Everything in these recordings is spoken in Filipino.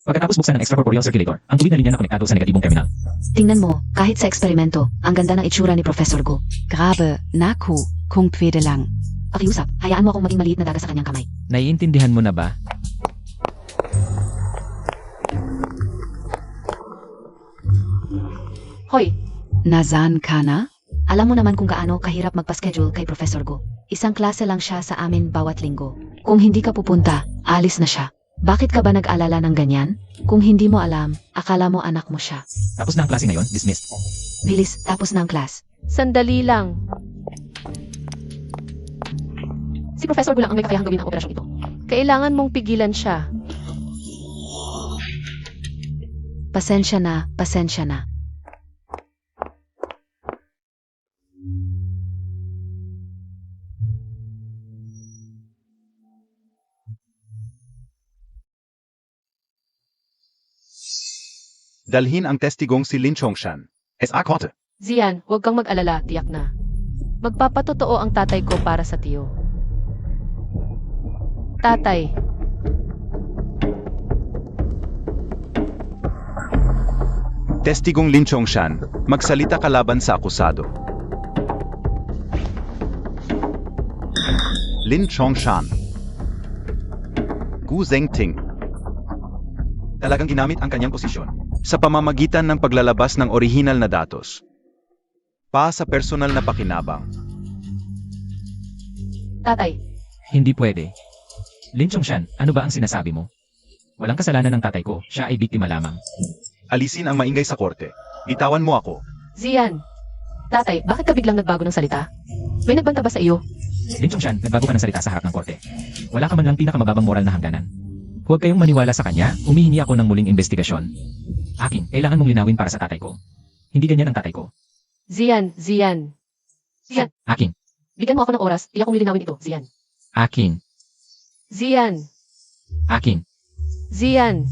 Pagkatapos buksan ng extracorporeal circulator, ang tuwid na linya na konektado sa negatibong terminal. Tingnan mo, kahit sa eksperimento, ang ganda ng itsura ni Professor Gu. Grabe, naku, kung pwede lang. Pakiusap, hayaan mo akong maging maliit na daga sa kanyang kamay. Naiintindihan mo na ba? Hoy, Nasaan ka na? alam mo naman kung gaano kahirap magpa-schedule kay Professor Gu. Isang klase lang siya sa amin bawat linggo. Kung hindi ka pupunta, alis na siya. Bakit ka ba nag-alala ng ganyan? Kung hindi mo alam, akala mo anak mo siya. Tapos na ang klase ngayon, dismissed. Bilis, tapos na ang class. Sandali lang. Si Professor Gu lang ang may kakayahang gawin ang operasyong ito. Kailangan mong pigilan siya. Pasensya na, pasensya na. Dalhin ang testigong si Lin Chongshan. S.A. Korte. Zian, huwag kang mag-alala, tiyak na. Magpapatotoo ang tatay ko para sa tiyo. Tatay, Testigong Lin Chongshan, magsalita ka laban sa akusado. Lin Chongshan. Gu Zhengting. Talagang ginamit ang kanyang posisyon sa pamamagitan ng paglalabas ng orihinal na datos. Pa sa personal na pakinabang. Tatay, Hindi pwede. Lin Chongshan, ano ba ang sinasabi mo? Walang kasalanan ng tatay ko, siya ay biktima lamang. Alisin ang maingay sa korte. Bitawan mo ako. Zian. Tatay, bakit ka biglang nagbago ng salita? May nagbanta ba sa iyo? Lin Chongshan, nagbago ka ng salita sa harap ng korte. Wala ka man lang pinakamababang moral na hangganan. Huwag kayong maniwala sa kanya, humihingi ako ng muling investigasyon. Akin, kailangan mong linawin para sa tatay ko. Hindi ganyan ang tatay ko. Zian, Zian. Zian, Akin, bigyan mo ako ng oras, iyak kong lilinawin ito, Zian. akin, Zian, akin. Zian.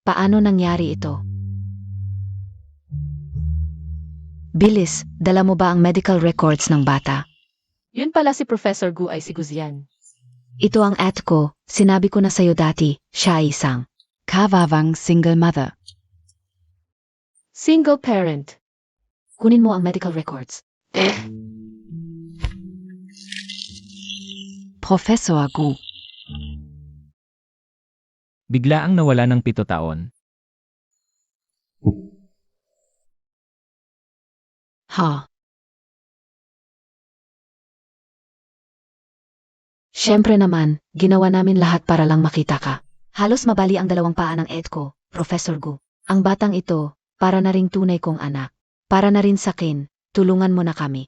paano nangyari ito? Bilis, dala mo ba ang medical records ng bata? Yun pala si Professor Gu ay si Guzian. Ito ang at ko, sinabi ko na sa'yo dati, siya ay isang. Kawawang single mother. Single parent. Kunin mo ang medical records. Professor Gu. Bigla ang nawala ng 7 taon. Ha. Siyempre naman, ginawa namin lahat para lang makita ka. Halos mabali ang 2 paa ng Ed ko, Professor Gu. Ang batang ito, para na ring tunay kong anak. Para na rin sakin, tulungan mo na kami.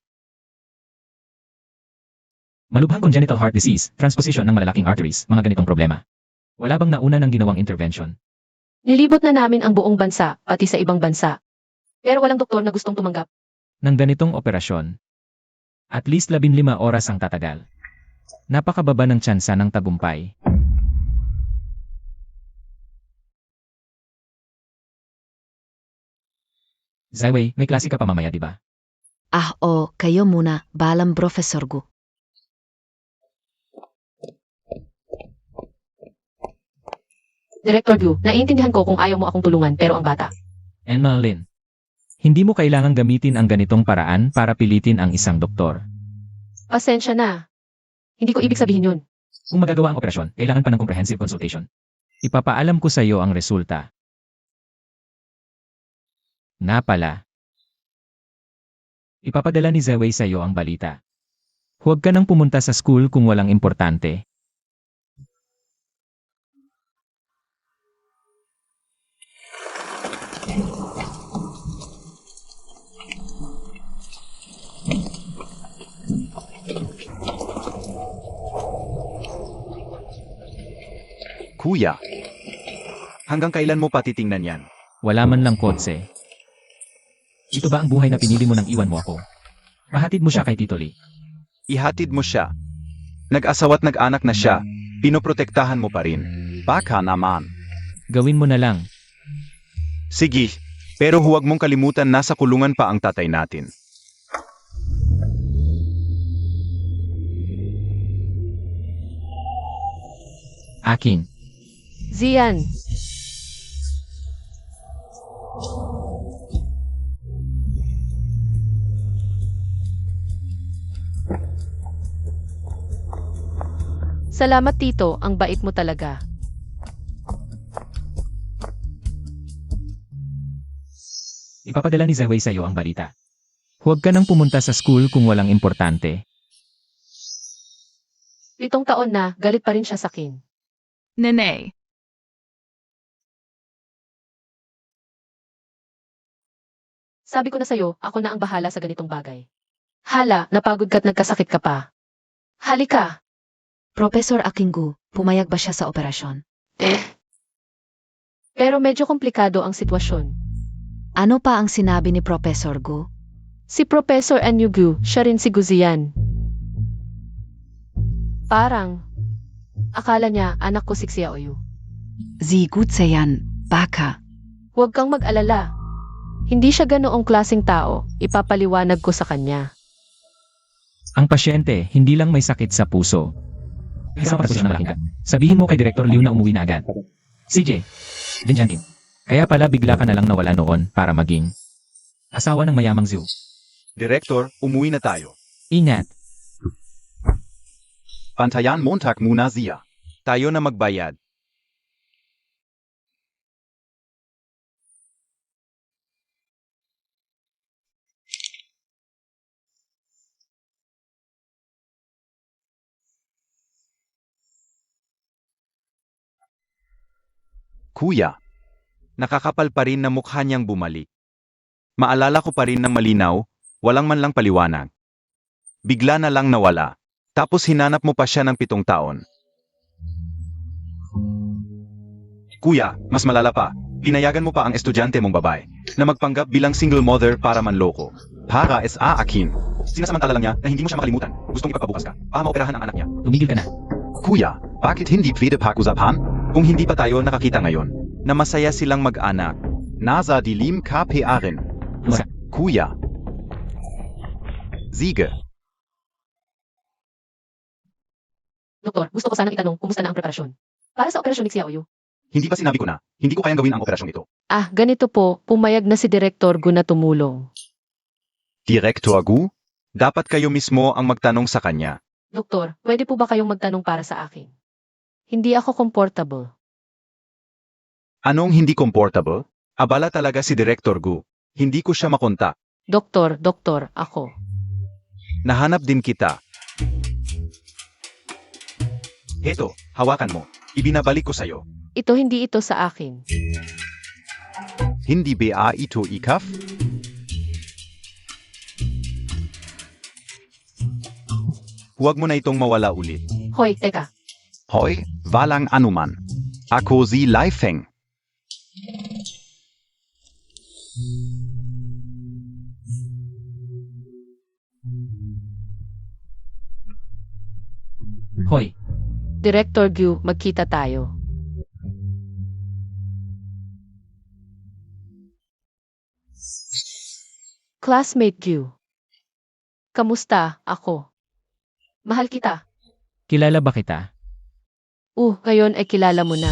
Malubhang congenital heart disease, transposition ng malalaking arteries, mga ganitong problema. Wala bang nauna ng ginawang intervention? Nilibot na namin ang buong bansa, pati sa ibang bansa. Pero walang doktor na gustong tumanggap. Ng ganitong operasyon. At least 15 oras ang tatagal. Napakababa ng tsansa ng tagumpay. Zaiwei, may klase ka pa mamaya, di ba? Ah kayo muna, balam Professor Gu. Director Gu, naiintindihan ko kung ayaw mo akong tulungan pero ang bata. Enma Lin. Hindi mo kailangang gamitin ang ganitong paraan para pilitin ang isang doktor. Pasensya na. Hindi ko ibig sabihin yun. Kung magagawa ang operasyon, kailangan pa ng comprehensive consultation. Ipapaalam ko sa iyo ang resulta. Na pala. Ipapadala ni Zewei sa iyo ang balita. Huwag ka nang pumunta sa school kung walang importante. Kuya. Hanggang kailan mo pa titingnan yan? Wala man lang kotse. Ito ba ang buhay na pinili mo nang iwan mo ako? Pahatid mo siya kay Tito Lee. Ihatid mo siya. Nag-asawa't nag-anak na siya. Pinoprotektahan mo pa rin. Baka naman. Gawin mo na lang. Sige, pero huwag mong kalimutan nasa kulungan pa ang tatay natin. Akin. Zian, salamat tito, ang bait mo talaga. Ipapadala ni Zaway sa'yo ang balita. Huwag ka nang pumunta sa school kung walang importante. 7 taon na, galit pa rin siya sa akin. Nene. Sabi ko na sa'yo, ako na ang bahala sa ganitong bagay. Hala, napagod ka't nagkasakit ka pa. Halika. Professor Akinggu, pumayag ba siya sa operasyon? Pero medyo komplikado ang sitwasyon. Ano pa ang sinabi ni Professor Gu? Si Professor Anyugu, siya rin si Guzian. Parang, akala niya anak ko si Xiaoyu. Sie Gutseyan, Baka. Huwag kang mag-alala. Hindi siya ganoong klaseng tao, ipapaliwanag ko sa kanya. Ang pasyente, hindi lang may sakit sa puso. Isang patasyon ng malaking ka. Sabihin mo kay Director Liu na umuwi na agad. CJ, din din. Kaya pala bigla ka na lang nawala noon para maging Asawa ng mayamang Zhu. Direktor, umuwi na tayo. ingat. Pantayan Montag muna Zia. Tayo na magbayad. Kuya, nakakapal pa rin na mukha niyang bumalik. Maalala ko pa rin ng malinaw, walang man lang paliwanag. Bigla na lang nawala. Tapos hinanap mo pa siya ng 7 taon. Kuya, mas malala pa. Pinayagan mo pa ang estudyante mong babae na magpanggap bilang single mother para manloko. Para sa akin. Sinasamantala lang niya na hindi mo siya makalimutan. Gustong ipagpabukas ka. Para maoperahan ang anak niya. Tumigil ka na. Kuya, bakit hindi pwede pag-usapan? Kung hindi pa tayo nakakita ngayon, na masaya silang mag-anak. Nasa dilim ka rin. Lusa. Kuya. Sige. Doktor, gusto ko sanang itanong kumusta na ang preparasyon. Para sa operasyon ni Xiaoyu. Hindi ba sinabi ko na, hindi ko kayang gawin ang operasyong ito? Ah, ganito po, pumayag na si Direktor Gu na tumulong. Direktor Gu, dapat kayo mismo ang magtanong sa kanya. Doktor, pwede po ba kayong magtanong para sa akin? Hindi ako comfortable. Anong hindi comfortable? Abala talaga si Direktor Gu. Hindi ko siya makontak. Doktor, ako. Nahanap din kita. Heto, hawakan mo. Ibinabalik ko sa'yo. Hindi ito sa akin. Hindi ba ito ikaf? Huwag mo na itong mawala ulit. Hoy, teka. Hoy, walang anuman. Ako si Laifeng. Hoy, Director Gu, magkita tayo. Classmate Gu. Kamusta? Ako. Mahal kita. Kilala ba kita? Ngayon ay kilala mo na.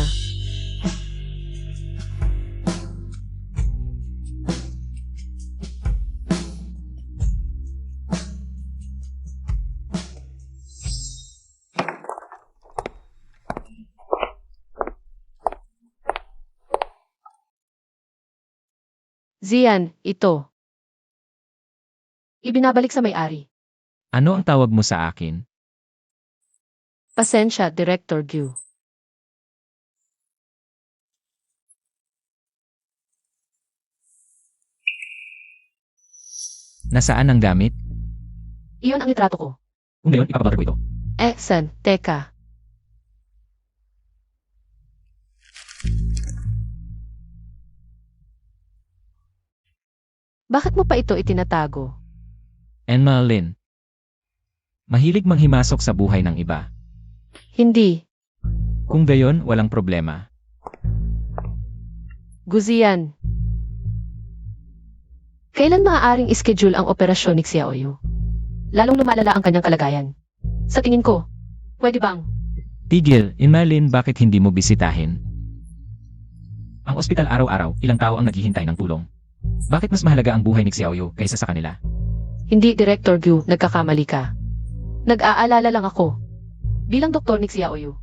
Zian, ito. Ibinabalik sa may-ari. Ano ang tawag mo sa akin? Pasensya, Director Gu. Nasaan ang gamit? Iyon ang litrato ko. kung gayon, ipapabother ko ito. San, teka. Bakit mo pa ito itinatago? Enma Lin. Mahilig manghimasok sa buhay ng iba. Hindi. Kung gayon, walang problema. Guzian. Kailan maaaring ischedule ang operasyon ni Xiaoyu? Lalong lumalala ang kanyang kalagayan. Sa tingin ko, pwede bang? Tigil, Imalin, bakit hindi mo bisitahin? Ang ospital araw-araw, ilang tao ang naghihintay ng tulong. Bakit mas mahalaga ang buhay ni Xiaoyu kaysa sa kanila? Hindi, Director Gu, nagkakamali ka. Nag-aalala lang ako. Bilang doktor ni Xiaoyu.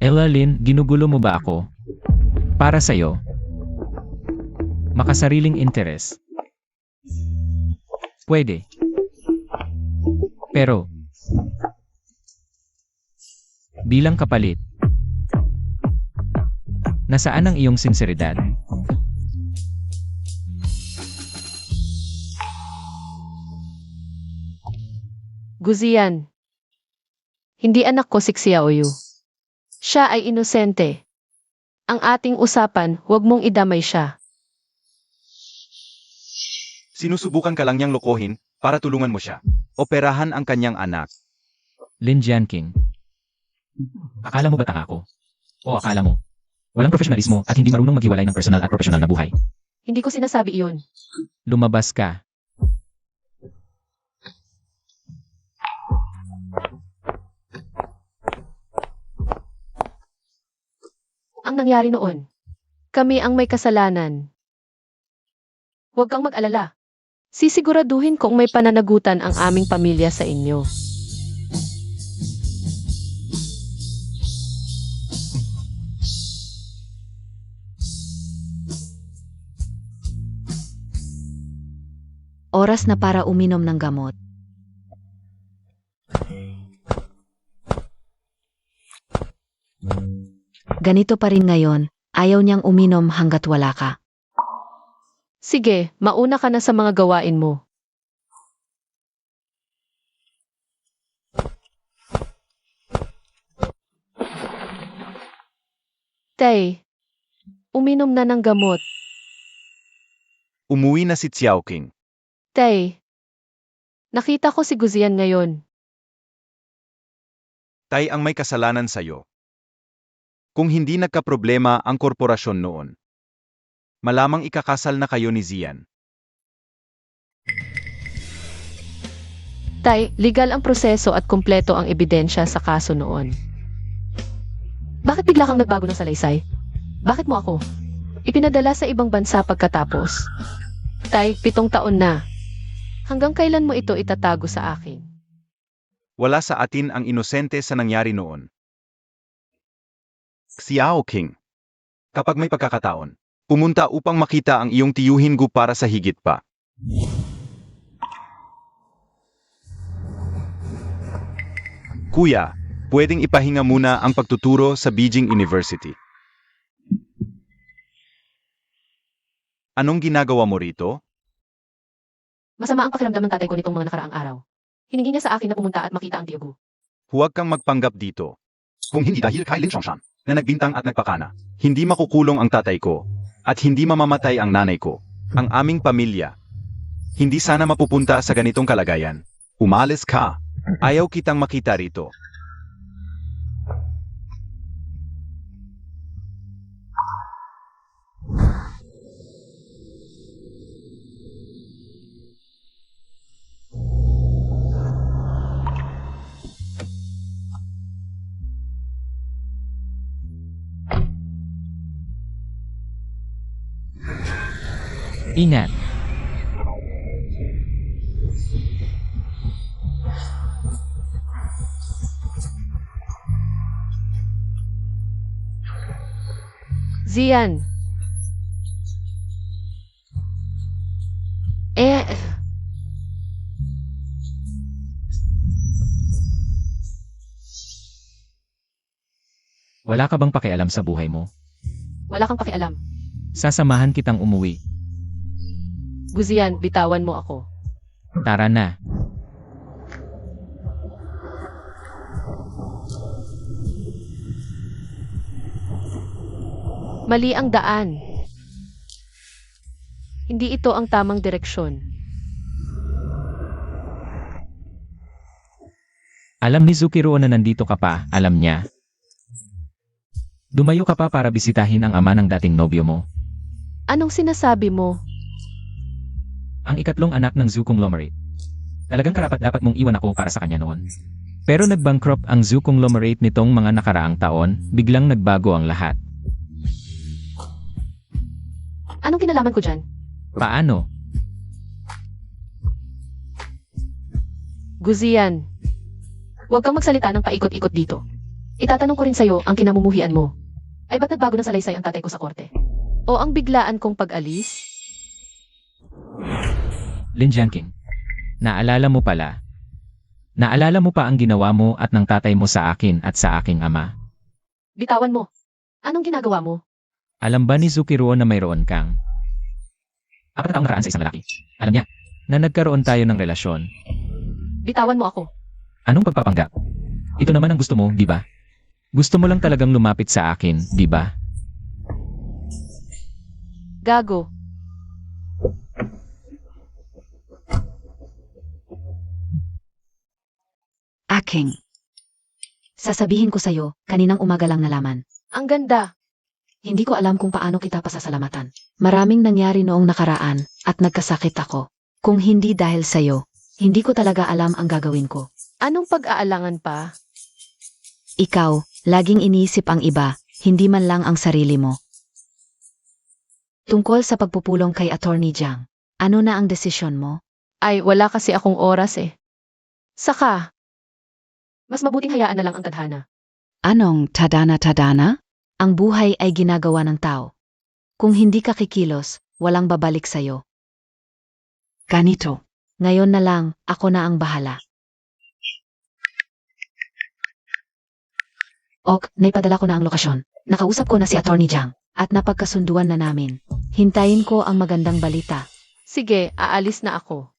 Elalin, ginugulo mo ba ako? Para sa'yo. Makasariling interes. Pwede. Pero, bilang kapalit, nasaan ang iyong sinseridad? Guzian. Hindi anak ko si Xiaoyu. Siya ay inosente. Ang ating usapan, huwag mong idamay siya. Sinusubukan ka lang niyang lokohin para tulungan mo siya. Operahan ang kanyang anak. Lin Jianqing. Akala mo ba tanga ako? O akala mo? Walang profesionalismo at hindi marunong maghiwalay ng personal at profesional na buhay. Hindi ko sinasabi iyon. Lumabas ka. Ang nangyari noon. Kami ang may kasalanan. Huwag kang mag-alala. Sisiguraduhin kong may pananagutan ang aming pamilya sa inyo. Oras na para uminom ng gamot. Ganito pa rin ngayon, ayaw niyang uminom hanggat wala ka. Sige, mauna ka na sa mga gawain mo. Tay, uminom na ng gamot. Umuwi na si Xiaoqing. Tay, nakita ko si Guzian ngayon. Tay ang may kasalanan sa'yo. Kung hindi nagkaproblema ang korporasyon noon, malamang ikakasal na kayo ni Zian. Tay, legal ang proseso at kumpleto ang ebidensya sa kaso noon. Bakit bigla kang nagbago ng salaysay? Bakit mo ako ipinadala sa ibang bansa pagkatapos? Tay, 7 taon na. Hanggang kailan mo ito itatago sa akin? Wala sa atin ang inosente sa nangyari noon. Xiaoqing, kapag may pagkakataon, pumunta upang makita ang iyong tiyuhin Gu para sa higit pa. Kuya, pwedeng ipahinga muna ang pagtuturo sa Beijing University. Anong ginagawa mo rito? Masama ang pakiramdam ng tatay ko nitong mga nakaraang araw. Hiningi niya sa akin na pumunta at makita ang tiyo Gu. Huwag kang magpanggap dito. Kung hindi dahil kay Lin Chongshan na nagbintang at nagpakana, hindi makukulong ang tatay ko at hindi mamamatay ang nanay ko, ang aming pamilya. Hindi sana mapupunta sa ganitong kalagayan. Umalis ka. Ayaw kitang makita rito. Ingat. Zian. Wala ka bang pakialam sa buhay mo? Wala kang pakialam. Sasamahan kitang umuwi. Guzian, bitawan mo ako. Tara na. Mali ang daan. Hindi ito ang tamang direksyon. Alam ni Zukiro na nandito ka pa, alam niya. Dumayo ka pa para bisitahin ang ama ng dating nobyo mo. Anong sinasabi mo? Ang ikatlong anak ng Zu Conglomerate. Talagang karapat dapat mong iwan ako para sa kanya noon. Pero nag-bankrupt ang zoo conglomerate nitong mga nakaraang taon, biglang nagbago ang lahat. Anong kinalaman ko dyan? Paano? Guzian. Huwag kang magsalita ng paikot-ikot dito. Itatanong ko rin sa'yo ang kinamumuhian mo. Ay ba't nagbago ng salaysay ang tatay ko sa korte? O ang biglaan kong pag-alis? Lin Jianqing. Naalala mo pala. Naalala mo pa ang ginawa mo at ng tatay mo sa akin at sa aking ama. Bitawan mo. Anong ginagawa mo? Alam ba ni Zukiruo na mayroon kang, 4 na taong nakaraan sa isang lalaki. Alam niya, na nagkaroon tayo ng relasyon? Bitawan mo ako. anong pagpapanggap? Ito naman ang gusto mo, di ba? Gusto mo lang talagang lumapit sa akin, di ba? Gago. Aking. Sasabihin ko sa'yo, kaninang umaga lang nalaman. Ang ganda. Hindi ko alam kung paano kita pasasalamatan. Maraming nangyari noong nakaraan at nagkasakit ako. Kung hindi dahil sa'yo, hindi ko talaga alam ang gagawin ko. Anong pag-aalangan pa? Ikaw, laging iniisip ang iba, hindi man lang ang sarili mo. Tungkol sa pagpupulong kay Attorney Jiang, ano na ang desisyon mo? Ay, wala kasi akong oras eh. Saka, mas mabuting hayaan na lang ang tadhana. Anong tadana? Ang buhay ay ginagawa ng tao. Kung hindi ka kikilos, walang babalik sa'yo. Ganito. Ngayon na lang, ako na ang bahala. Ok, naipadala ko na ang lokasyon. Nakausap ko na si Attorney Jiang at napagkasunduan na namin. Hintayin ko ang magandang balita. Sige, aalis na ako.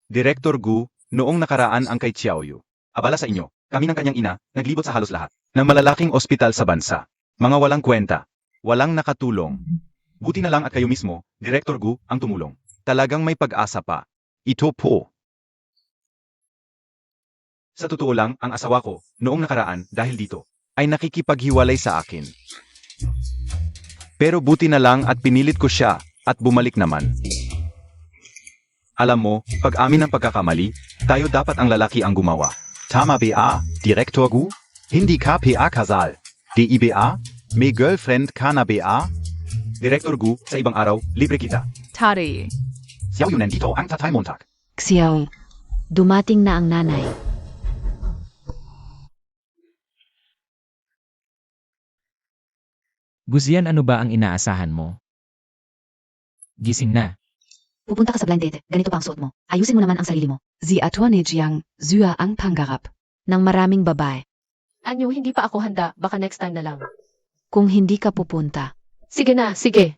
Director Gu, noong nakaraan ang kay Xiaoyu. Abala sa inyo, kami ng kanyang ina, naglibot sa halos lahat ng malalaking ospital sa bansa. Mga walang kwenta, walang nakatulong. Buti na lang at kayo mismo, Director Gu, ang tumulong. Talagang may pag-asa pa. Ito po. Sa totoo lang, ang asawa ko, noong nakaraan, dahil dito, ay nakikipaghiwalay sa akin. Pero buti na lang at pinilit ko siya, at bumalik naman. Alam mo, pag amin ang pagkakamali, tayo dapat ang lalaki ang gumawa. Tama ba, Direktor Gu? Hindi ka PA kasal. DIBA? May girlfriend ka na ba? Director Gu, sa ibang araw, libre kita. Tari. Xiaoyu nandito ang tatay Montag. Xiao. Dumating na ang nanay. Guzian, ano ba ang inaasahan mo? Gising na. Pupunta ka sa blind date, ganito pa ang suot mo. Ayusin mo naman ang sarili mo. Si Attorney Jiang, Zua ang pangarap. Nang maraming babae, Anyo, hindi pa ako handa. Baka next time na lang. kung hindi ka pupunta. Sige na, sige.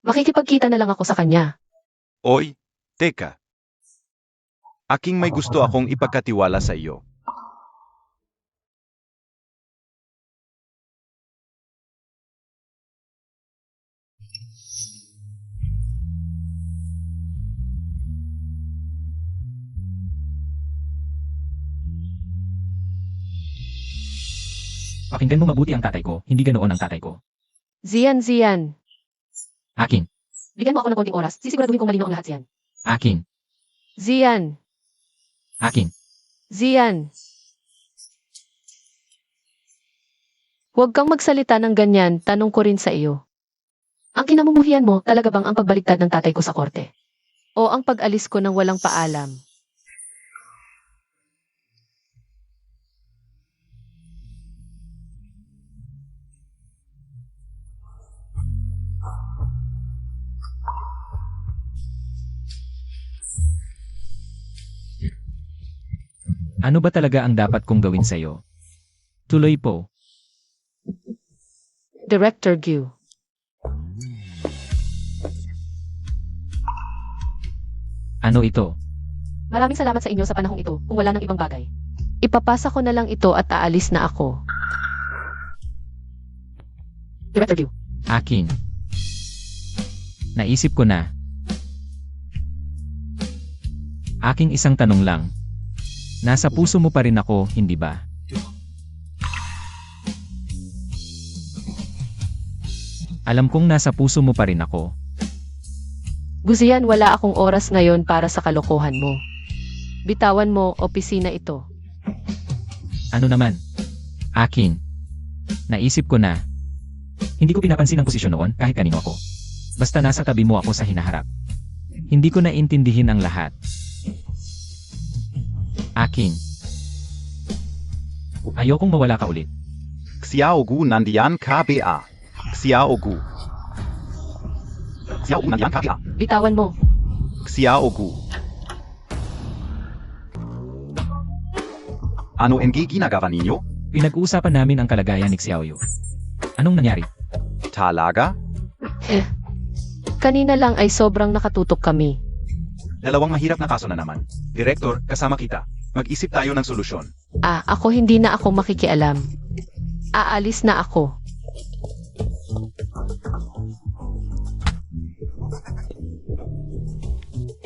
Makikipagkita na lang ako sa kanya. Oy, teka. Aking may gusto akong ipagkatiwala sa iyo. Pakinggan mo mabuti ang tatay ko, hindi ganoon ang tatay ko. Zian. Aking, Bigyan mo ako ng konting oras. Sisiguraduhin kong malino ang lahat yan. aking, Zian. Huwag kang magsalita ng ganyan, tanong ko rin sa iyo. Ang kinamumuhian mo, talaga bang ang pagbaliktad ng tatay ko sa korte? O ang pag-alis ko ng walang paalam? Ano ba talaga ang dapat kong gawin sa'yo? Tuloy po. Director Gu. Ano ito? Maraming salamat sa inyo sa panahong ito kung wala ng ibang bagay. Ipapasa ko na lang ito at aalis na ako. Director Gu. Aking. Naisip ko na. Aking isang tanong lang. Nasa puso mo pa rin ako, hindi ba? Alam kong nasa puso mo pa rin ako. Guzian, wala akong oras ngayon para sa kalokohan mo. Bitawan mo, opisina ito. Ano naman? Akin. Naisip ko na. Hindi ko pinapansin ang posisyon noon kahit kanino ako. Basta nasa tabi mo ako sa hinaharap. Hindi ko naintindihin ang lahat. Akin. Ayokong mawala ka ulit. Xiaogu Nandian KBA. Xiaogu. Xiaogu Nandian KBA. Bitawan mo. Xiaogu. Ano NG ginagawa ninyo? Pinag-uusapan namin ang kalagayan ni Xiaoyu. Anong nangyari? Talaga? Kanina lang ay sobrang nakatutok kami. Dalawang mahirap na kaso na naman. Direktor, kasama kita. Mag-isip tayo ng solusyon. Ako hindi na ako makikialam. Aalis na ako.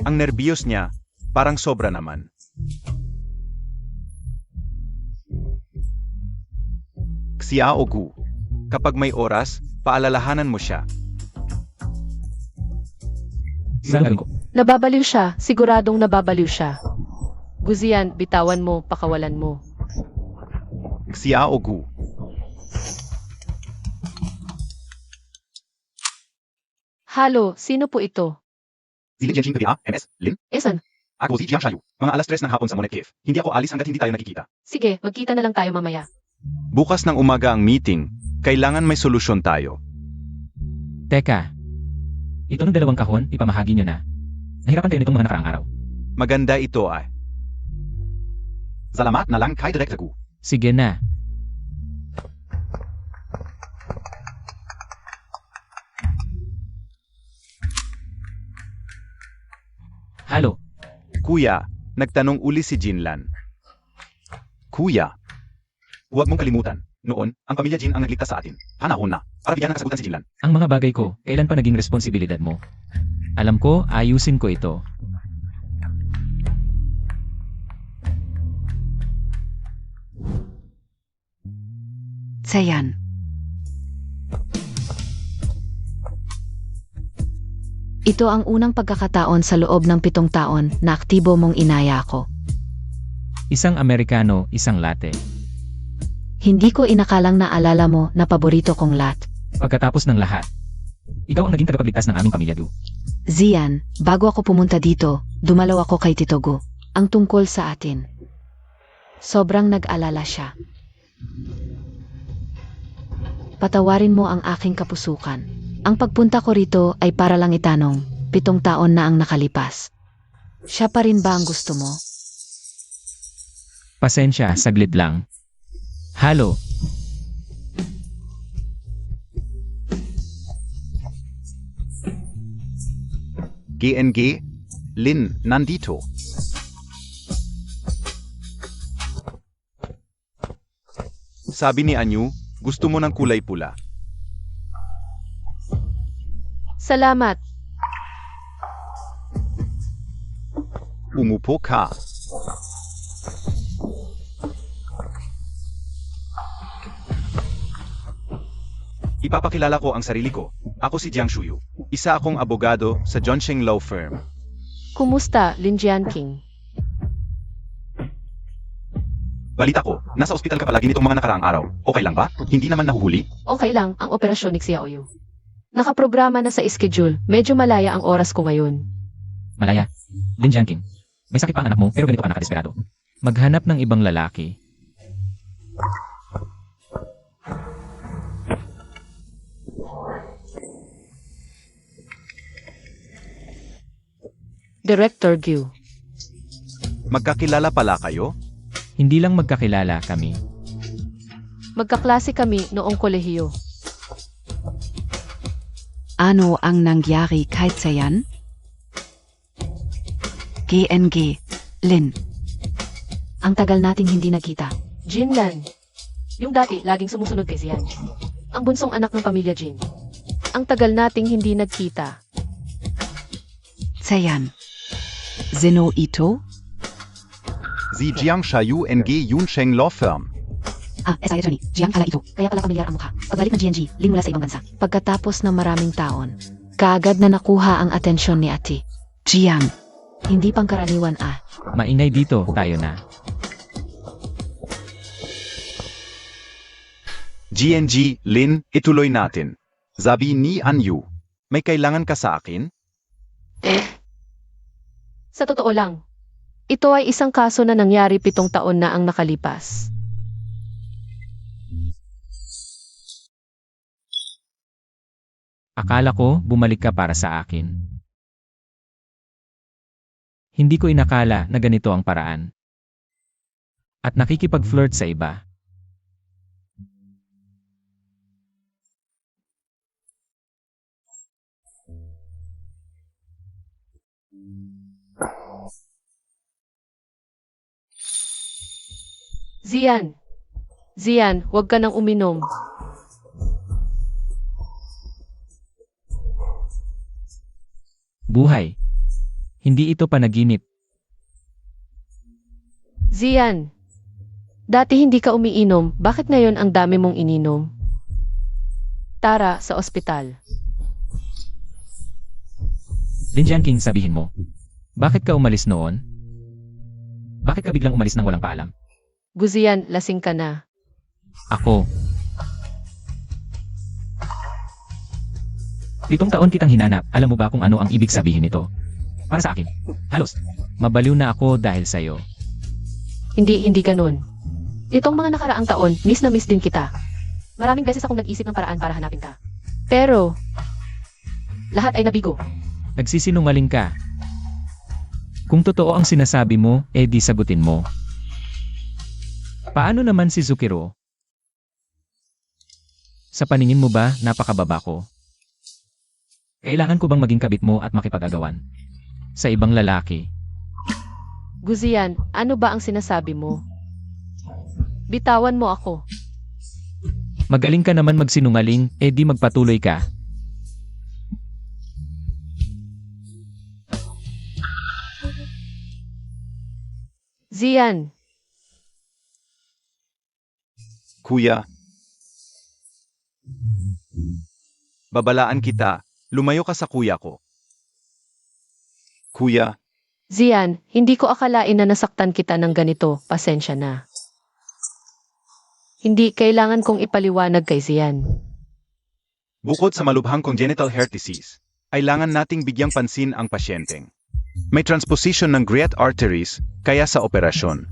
Ang nerbiyos niya, parang sobra naman. Xiaogu. Kapag may oras, paalalahanan mo siya. Saan gagawin ko? Nababaliw siya. Siguradong nababaliw siya. Guzian, bitawan mo, pakawalan mo. Xiaogu. Halo, sino po ito? Zilin Jianjing KBA, MS, Lin. Esan? Ako si Jiang Shayu. Mga alas 3 ng hapon sa Monet Cave. Hindi ako alis hanggat hindi tayo nakikita. Sige, magkita na lang tayo mamaya. Bukas ng umaga ang meeting. Kailangan may solusyon tayo. Teka. Ito ng dalawang kahon, ipamahagi nyo na. Nahirapan kayo nitong mga nakaraang araw. Maganda ito ay. Salamat na lang kay Director Gu. Sige na. Halo. Kuya, nagtanong uli si Jinlan. Kuya. Huwag mong kalimutan. Noon, ang pamilya Jin ang nagligtas sa atin. Hanahon na. Para bigyan ng kasagutan si Jinlan. Ang mga bagay ko, kailan pa naging responsibilidad mo? Alam ko, ayusin ko ito. Zayan. Ito ang unang pagkakataon sa loob ng 7 taon na aktibo mong inaya ko. Isang Amerikano, isang latte. Hindi ko inakalang naalala mo na paborito kong lat. Pagkatapos ng lahat, ikaw ang naging tagapagligtas ng aming pamilya, Du. Zian, bago ako pumunta dito, dumalaw ako kay Tito Gu. Ang tungkol sa atin. Sobrang nag-alala siya. Patawarin mo ang aking kapusukan. Ang pagpunta ko rito ay para lang itanong, 7 taon na ang nakalipas. Siya pa rin ba ang gusto mo? Pasensya, saglit lang. Halo. GNG. Lin, nandito. Sabi ni Anyu, gusto mo ng kulay pula. Salamat. Umupo ka. Ipapakilala ko ang sarili ko. Ako si Jiang Shuyu. Isa akong abogado sa Zhongsheng Law Firm. Kumusta, Lin Jianqing? Balita ko, nasa ospital ka palagi nitong mga nakaraang araw. Okay lang ba? Hindi naman nahuhuli? Okay lang ang operasyon ni Xiaoyu. Nakaprograma na sa schedule. Medyo malaya ang oras ko ngayon. Malaya. Lin Jianqing. May sakit pa ang anak mo pero ganito ka nakadesperado. Maghanap ng ibang lalaki. Director Gu. Magkakilala pala kayo? Hindi lang magkakilala kami. Magkaklase kami noong kolehiyo. Ano ang nangyari kay Zayan? GNG. Lin. Ang tagal nating hindi nagkita. Jinlan. Yung dati, laging sumusunod kay Zian. Ang bunsong anak ng pamilya Jin. Ang tagal nating hindi nagkita. Zayan. Zeno Ito? Si Jiang Shayu NG Yunsheng Law Firm. SI attorney, Jiang pala ito. Kaya pala pamilyar ang mukha. Pagbalik ng GNG, Ling mula sa ibang bansa. Pagkatapos ng maraming taon, kaagad na nakuha ang atensyon ni Ate. Jiang. Hindi pangkaraniwan Maingay dito, tayo na. GNG, Lin, ituloy natin. Sabi ni Anyu, may kailangan ka sa akin? Sa totoo lang, ito ay isang kaso na nangyari 7 taon na ang nakalipas. Akala ko, bumalik ka para sa akin. Hindi ko inakala na ganito ang paraan. At nakikipag-flirt sa iba. Zian! Zian, huwag ka nang uminom. Buhay. Hindi ito panaginip. Zian! Dati hindi ka umiinom, bakit ngayon ang dami mong ininom? Tara, sa ospital. Lin Jianqing, sabihin mo. Bakit ka umalis noon? Bakit ka biglang umalis nang walang paalam? Guzian, lasing ka na. Ako. 7 taon kitang hinanap, alam mo ba kung ano ang ibig sabihin nito? Para sa akin, halos. Mabaliw na ako dahil sa'yo. Hindi ganun. Itong mga nakaraang taon, miss na miss din kita. Maraming beses akong nag-isip ng paraan para hanapin ka. Pero, lahat ay nabigo. Nagsisinungaling ka. Kung totoo ang sinasabi mo, di sagutin mo. Paano naman si Zukiro? Sa paningin mo ba, napakababa ko? Kailangan ko bang maging kabit mo at makipag-agawan? Sa ibang lalaki? Guzian, ano ba ang sinasabi mo? Bitawan mo ako. Magaling ka naman magsinungaling, di magpatuloy ka. Zian, Kuya. Babalaan kita, lumayo ka sa kuya ko. Kuya, Zian, hindi ko akalain na nasaktan kita ng ganito, pasensya na. Hindi kailangan kong ipaliwanag kay Zian. bukod sa malubhang congenital heart disease, kailangan nating bigyang pansin ang pasyenteng. May transposition ng great arteries, kaya sa operasyon.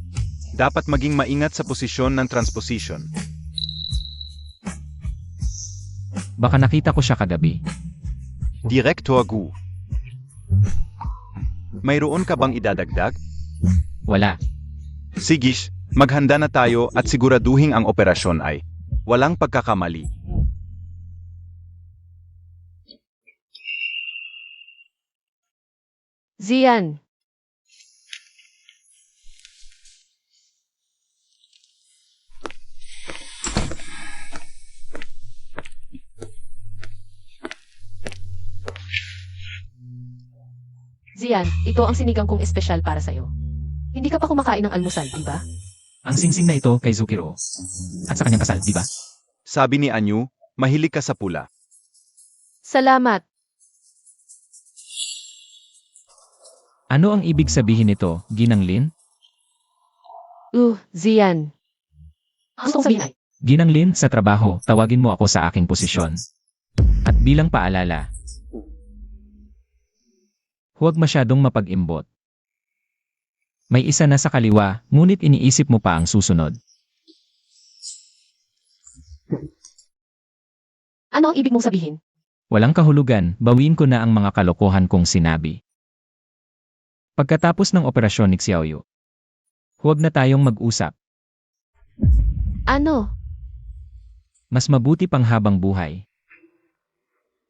Dapat maging maingat sa posisyon ng transposition. Baka nakita ko siya kagabi. Direktor Gu. Mayroon ka bang idadagdag? Wala. Sigish, maghanda na tayo at siguraduhin ang operasyon ay walang pagkakamali. Zian, Zian, ito ang sinigang kong espesyal para sa'yo. Hindi ka pa kumakain ng almusal, di ba? Ang singsing na ito kay Zukiro. At sa kanyang kasal, di ba? Sabi ni Anyu, mahilig ka sa pula. Salamat. Ano ang ibig sabihin nito, Ginang Lin? Zian. Ang gusto kong sabihin ay, Ginang Lin, sa trabaho, tawagin mo ako sa aking posisyon. At bilang paalala, huwag masyadong mapag-imbot. May isa na sa kaliwa, ngunit iniisip mo pa ang susunod. ano ang ibig mong sabihin? Walang kahulugan, bawiin ko na ang mga kalokohan kong sinabi. Pagkatapos ng operasyon ni Xiaoyu, huwag na tayong mag-usap. Ano? Mas mabuti pang habang buhay.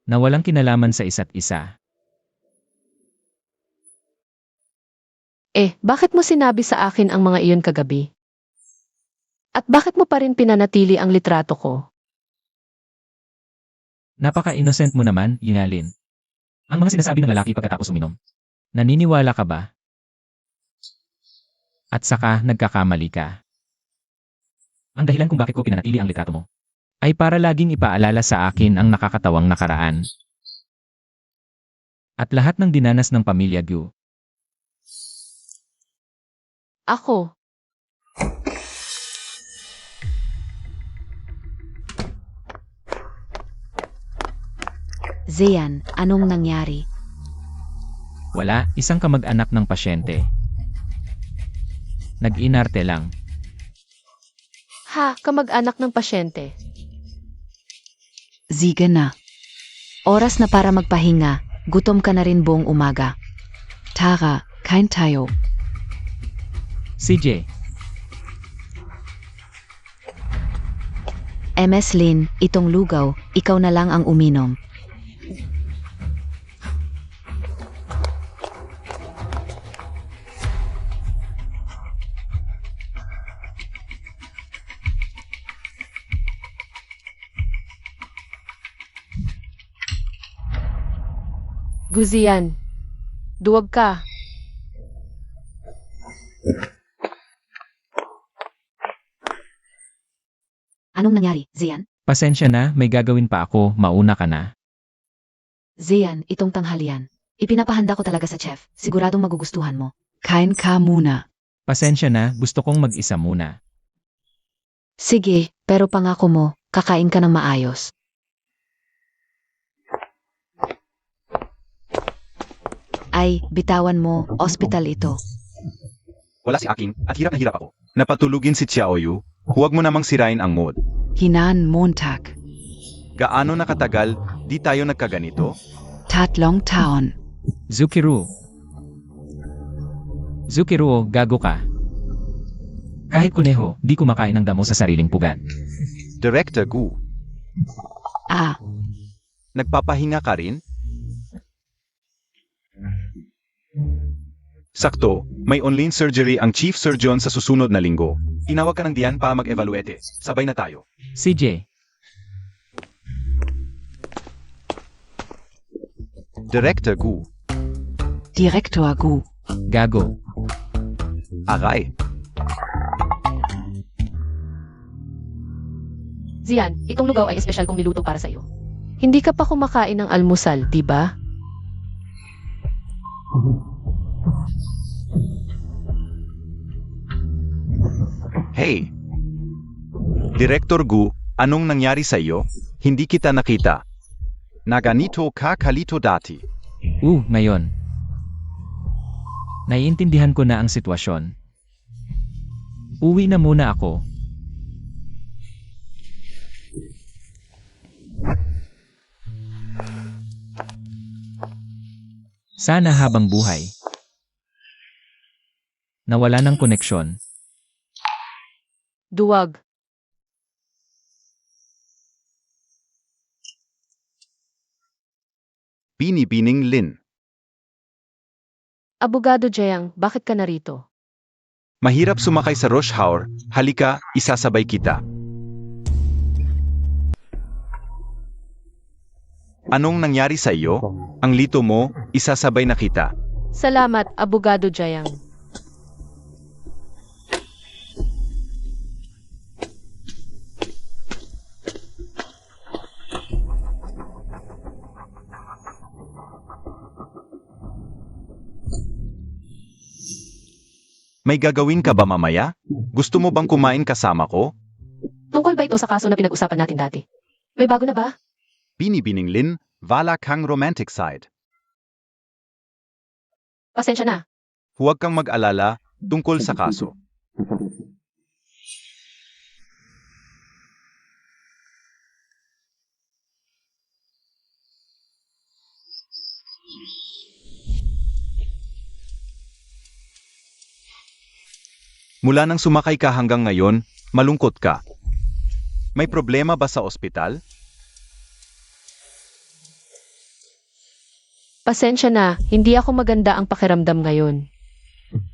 Na walang kinalaman sa isa't isa. Bakit mo sinabi sa akin ang mga iyon kagabi? At bakit mo pa rin pinanatili ang litrato ko? Napaka-innocent mo naman, Yinalin. Ang mga sinasabi ng lalaki pagkatapos uminom. Naniniwala ka ba? At saka nagkakamali ka. Ang dahilan kung bakit ko pinanatili ang litrato mo. Ay para laging ipaalala sa akin ang nakakatawang nakaraan. At lahat ng dinanas ng pamilya Gu. Ako. Zeyan, anong nangyari? Wala, isang kamag-anak ng pasyente. Nag-inarte lang. Ha, kamag-anak ng pasyente. Sige na. Oras na para magpahinga. Gutom ka na rin buong umaga. Tara, kein tayo. CJ, MS Lin, itong lugaw, ikaw na lang ang uminom. Guzian. Duwag ka. Anong nangyari, Zeyan? pasensya na, may gagawin pa ako, mauna ka na. Zeyan, itong tanghalian. Ipinapahanda ko talaga sa chef. Siguradong magugustuhan mo. Kein ka muna. Pasensya na, gusto kong mag-isa muna. Sige, pero pangako mo, kakain ka ng maayos. Ay, bitawan mo, ospital ito. Wala si Aking at hirap na hirap ako. Napatulugin si Xiaoyu, huwag mo namang sirain ang mood. Hinan Montag. Gaano nakatagal, di tayo nagkaganito? Tatlong taon. Zukiru. Zukiru, gago ka. Kahit kuneho, di kumakain ng damo sa sariling pugad. Director Gu, Ah, nagpapahinga ka rin? Sakto, may online surgery ang chief surgeon sa susunod na linggo. Tinawag ka ng diyan para mag-evaluate. Sabay na tayo. CJ, Director Gu, Direktor Gu. gago. aray. Zian, itong lugaw ay espesyal kong niluto para sa iyo. Hindi ka pa kumakain ng almusal, di ba? Hey! Director Gu, anong nangyari sa iyo? Hindi kita nakita. Naganito ka kalito dati. Ngayon. Naiintindihan ko na ang sitwasyon. Uwi na muna ako. Sana habang buhay. Nawala ng koneksyon. Duwag. Binibining Lin. Abogado Jayang, bakit ka narito? Mahirap sumakay sa rush hour, halika, isasabay kita. Anong nangyari sa iyo? Ang lito mo, isasabay na kita. Salamat, Abogado Jayang. May gagawin ka ba mamaya? Gusto mo bang kumain kasama ko? Tungkol ba ito sa kaso na pinag-usapan natin dati? May bago na ba? Binibining Lin, wala kang romantic side. Pasensya na. Huwag kang mag-alala tungkol sa kaso. Mula nang sumakay ka hanggang ngayon, malungkot ka. May problema ba sa ospital? Pasensya na, hindi ako maganda ang pakiramdam ngayon.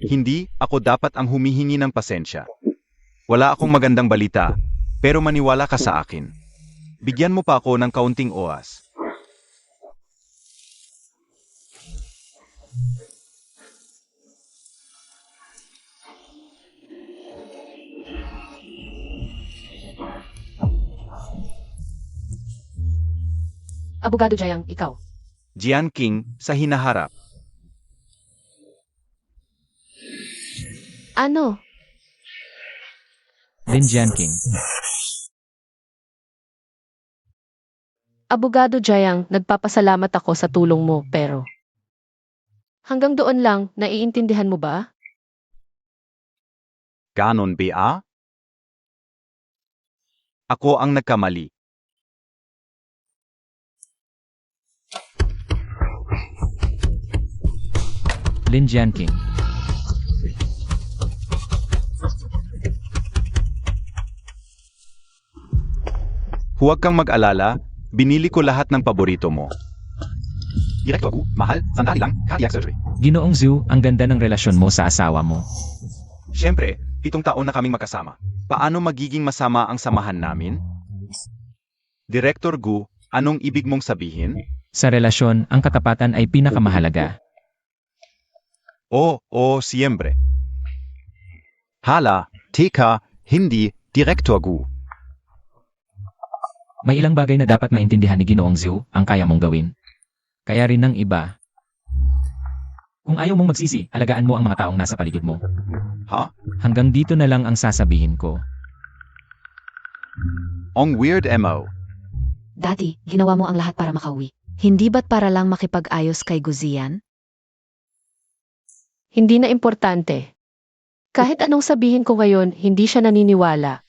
Hindi, ako dapat ang humihingi ng pasensya. Wala akong magandang balita, pero maniwala ka sa akin. Bigyan mo pa ako ng kaunting oras. Abogado Jayang, ikaw. Jian King sa hinaharap. Ano? Lin Jianqing. Abogado Jiang, nagpapasalamat ako sa tulong mo, pero... Hanggang doon lang, naiintindihan mo ba? Ganon ba? Ako ang nagkamali. Lin Jianqing. Huwag kang mag-alala, binili ko lahat ng paborito mo. Direktor Gu, mahal, sandali lang, cardiac surgery. Ginoong Zhu, ang ganda ng relasyon mo sa asawa mo. Siyempre, 7 taon na kaming magkasama. Paano magiging masama ang samahan namin? Direktor Gu, anong ibig mong sabihin? Sa relasyon, ang katapatan ay pinakamahalaga. Siyempre. Hala, TK, hindi, Direktor Gu. May ilang bagay na dapat maintindihan ni Ginoong Zhu ang kaya mong gawin. Kaya rin ng iba. Kung ayaw mong magsisi, alagaan mo ang mga taong nasa paligid mo. Ha? Hanggang dito na lang ang sasabihin ko. Ang weird mo. Dati, ginawa mo ang lahat para makauwi. Hindi ba't para lang makipag-ayos kay Guzian? Hindi na importante. Kahit anong sabihin ko ngayon, hindi siya naniniwala.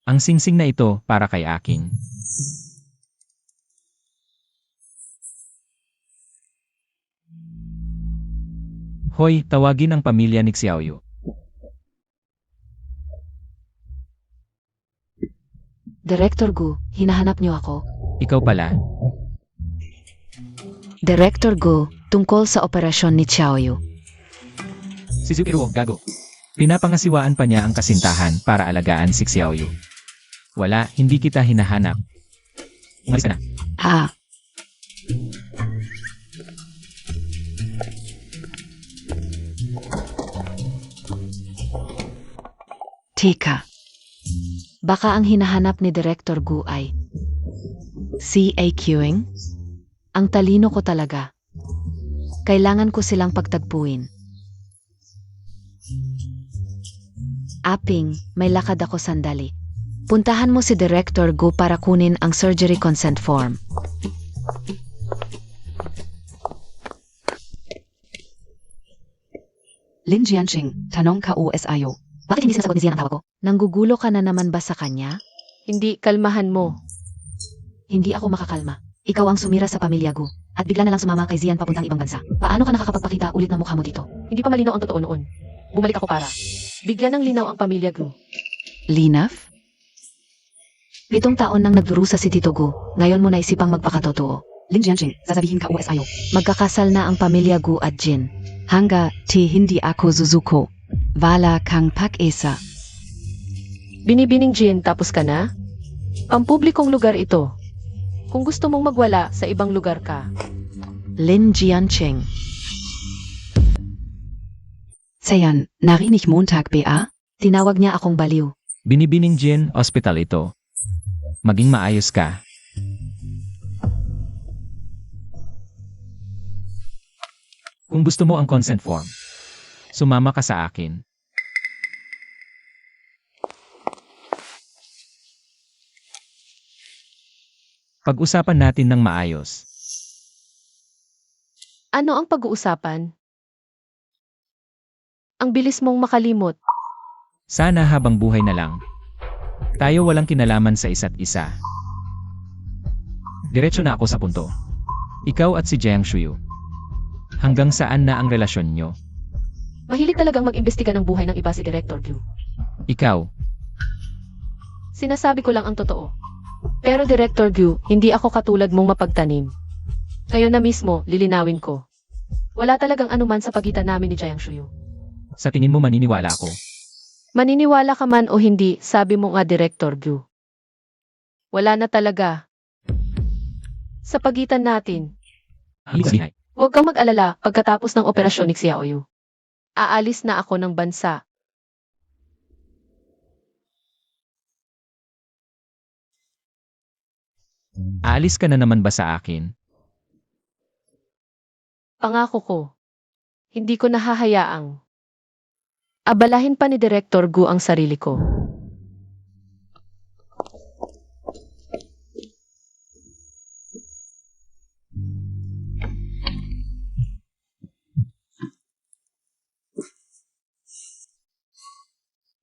Ang singsing na ito para kay akin. Hoy, tawagin ang pamilya ni Xiaoyu. Director Gu, hinahanap niyo ako? Ikaw pala. Director Gu, tungkol sa operasyon ni Xiaoyu. Si Zhu Iruo, gago. Pinapangasiwaan pa niya ang kasintahan para alagaan si Xiaoyu. Wala, hindi kita hinahanap. Umalis ka na. Ah, Teka, Baka ang hinahanap ni Director Gu ay CAQing? ang talino ko talaga. Kailangan ko silang pagtagpuin. Aping, may lakad ako sandali. Puntahan mo si Director Gu para kunin ang surgery consent form. Lin Jianqing, tanong ka OSIO. Bakit hindi sinasagot ni Zian ang tawag ko? Nanggugulo ka na naman ba sa kanya? Hindi, kalmahan mo. Hindi ako makakalma. Ikaw ang sumira sa pamilya Gu. At bigla na lang sumama kay Zian papuntang ibang bansa. Paano ka nakakapagpakita ulit ng mukha mo dito? Hindi pa malinaw ang totoo noon. Bumalik ako para bigyan ng linaw ang pamilya Gu. Linaf? 7 taon nang nagdurusa si Tito Gu. Ngayon mo naisipang magpakatotoo. Lin Jianqing, sasabihin ka OSIO. Magkakasal na ang pamilya Gu at Jin. Hanga, ti hindi ako Suzuko. Wala kang pag-esa. Binibining Jin, tapos ka na? Pampublikong lugar ito. Kung gusto mong magwala, sa ibang lugar ka. Lin Jianqing. Sayan, narinig Montag BA? Tinawag niya akong baliw. Binibining Jin, hospital ito. Maging maayos ka. Kung gusto mo ang consent form, Sumama ka sa akin. Pag-usapan natin ng maayos. Ano ang pag-uusapan? Ang bilis mong makalimot. Sana habang buhay na lang. Tayo walang kinalaman sa isa't isa. diretso na ako sa punto. Ikaw at si Jiang Shuyu. Hanggang saan na ang relasyon nyo? Mahilig talagang mag-imbestiga ng buhay ng iba si Director Gu. Ikaw, Sinasabi ko lang ang totoo. Pero Director Gu, hindi ako katulad mong mapagtanim. Ngayon na mismo, lilinawin ko. Wala talagang anuman sa pagitan namin ni Jiang Shuyu. Sa tingin mo maniniwala ako? Maniniwala ka man o hindi, sabi mo nga Director Gu. Wala na talaga. Sa pagitan natin, Ibig sabihin, huwag kang mag-alala pagkatapos ng operasyon ni Xiaoyu. Aalis na ako ng bansa. Aalis ka na naman ba sa akin? Pangako ko, hindi ko nahahayaang abalahin pa ni Director Gu ang sarili ko.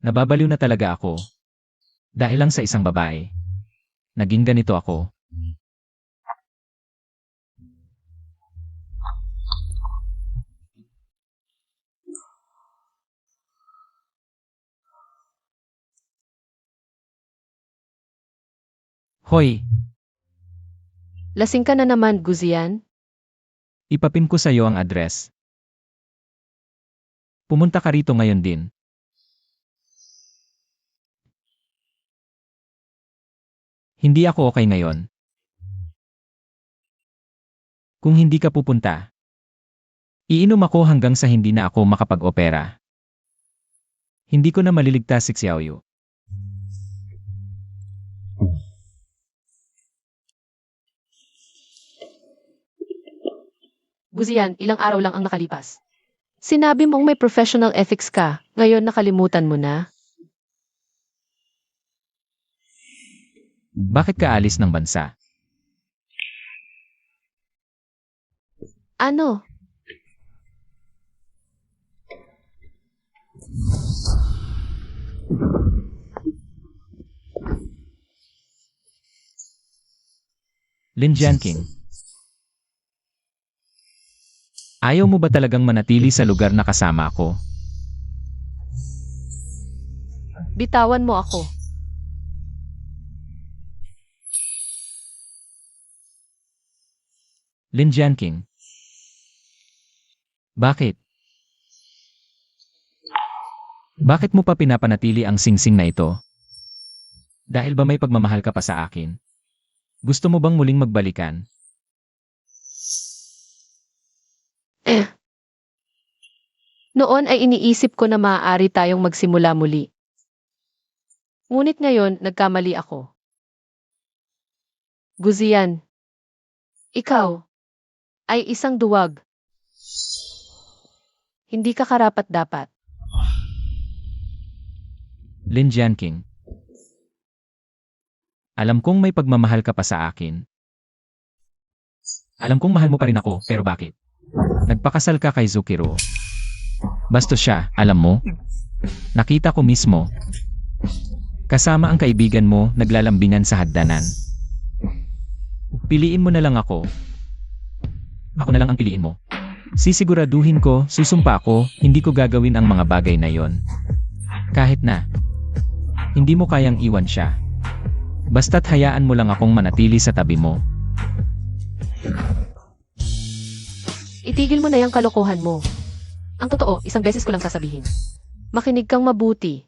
Nababaliw na talaga ako. Dahil lang sa isang babae. Naging ganito ako. Hoy, Lasing ka na naman, Guzian? ipapin ko sa iyo ang address. Pumunta ka rito ngayon din. Hindi ako okay ngayon. Kung hindi ka pupunta, iinom ako hanggang sa hindi na ako makapag-opera. Hindi ko na maliligtas si Xiaoyu. Guzian, ilang araw lang ang nakalipas. Sinabi mong may professional ethics ka, ngayon nakalimutan mo na? Bakit ka alis ng bansa? Ano? Lin Jianqing. Ayaw mo ba talagang manatili sa lugar na kasama ko? Bitawan mo ako. Lin Jianqing. Bakit? Bakit mo pa pinapanatili ang singsing na ito? Dahil ba may pagmamahal ka pa sa akin? Gusto mo bang muling magbalikan? Noon ay iniisip ko na maaari tayong magsimula muli. Ngunit ngayon, nagkamali ako. Guzian, ikaw ay isang duwag. Hindi ka karapat-dapat. Lin Jianqing. Alam kong may pagmamahal ka pa sa akin. alam kong mahal mo pa rin ako, pero bakit? Nagpakasal ka kay Zukiro. Bastos siya, alam mo? Nakita ko mismo. Kasama ang kaibigan mo, naglalambingan sa hagdanan. Piliin mo na lang ako. Ako na lang ang piliin mo. Sisiguraduhin ko, susumpa ko, hindi ko gagawin ang mga bagay na yon. Kahit na. Hindi mo kayang iwan siya. Basta't hayaan mo lang akong manatili sa tabi mo. Itigil mo na yung kalokohan mo. Ang totoo, isang beses ko lang sasabihin. Makinig kang mabuti.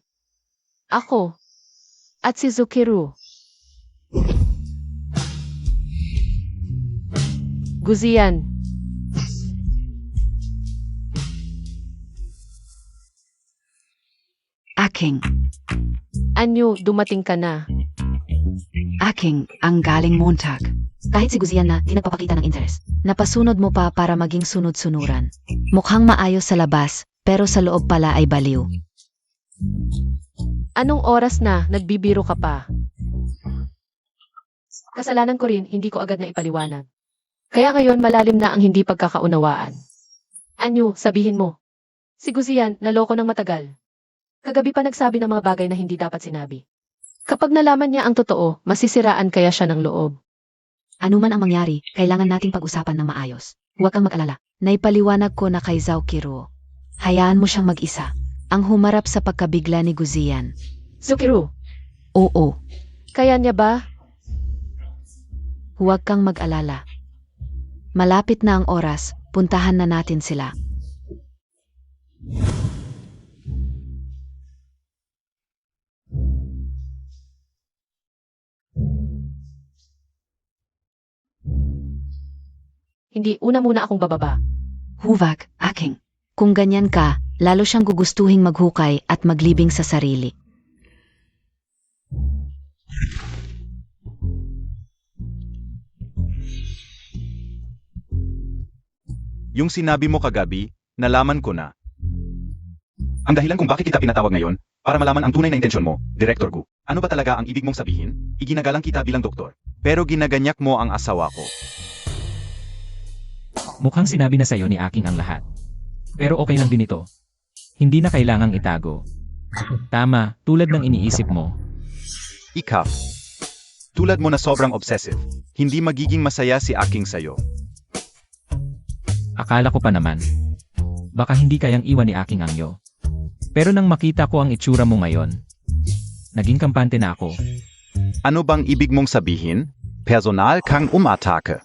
Ako at si Zukiru. Guzian, Aking, anyo, dumating ka na. aking ang galing Montag. Kahit si Guzian na di nagpapakita ng interes. Napasunod mo pa para maging sunod-sunuran. Mukhang maayos sa labas, pero sa loob pala ay baliw. Anong oras na nagbibiro ka pa? Kasalanan ko rin, hindi ko agad na ipaliwanag. Kaya ngayon malalim na ang hindi pagkakaunawaan. Anyo, sabihin mo. Si Guzian, naloko ng matagal. Kagabi pa nagsabi ng mga bagay na hindi dapat sinabi. Kapag nalaman niya ang totoo, masisiraan kaya siya ng loob. Ano man ang mangyari, kailangan nating pag-usapan ng maayos. Huwag kang mag-alala. Naipaliwanag ko na kay Zhao Qiruo. Hayaan mo siyang mag-isa. Ang humarap sa pagkabigla ni Guzian. Zukiru, Oo, kaya niya ba? huwag kang mag-alala. Malapit na ang oras, puntahan na natin sila. Hindi, una muna akong bababa. Huwag, Aking. Kung ganyan ka, lalo siyang gugustuhing maghukay at maglibing sa sarili. Yung sinabi mo kagabi, nalaman ko na. Ang dahilan kung bakit kita pinatawag ngayon, para malaman ang tunay na intensyon mo, Director Gu. Ano ba talaga ang ibig mong sabihin? Iginagalang kita bilang doktor. Pero ginaganyak mo ang asawa ko. Mukhang sinabi na sa'yo ni Aking ang lahat. Pero okay lang din ito. Hindi na kailangang itago. Tama, tulad ng iniisip mo. Ikaw. Tulad mo na sobrang obsessive, hindi magiging masaya si Aking sayo. Akala ko pa naman. Baka hindi kayang iwan ni Aking Angyo. Pero nang makita ko ang itsura mo ngayon, naging kampante na ako. Ano bang ibig mong sabihin? Personal kang umatake.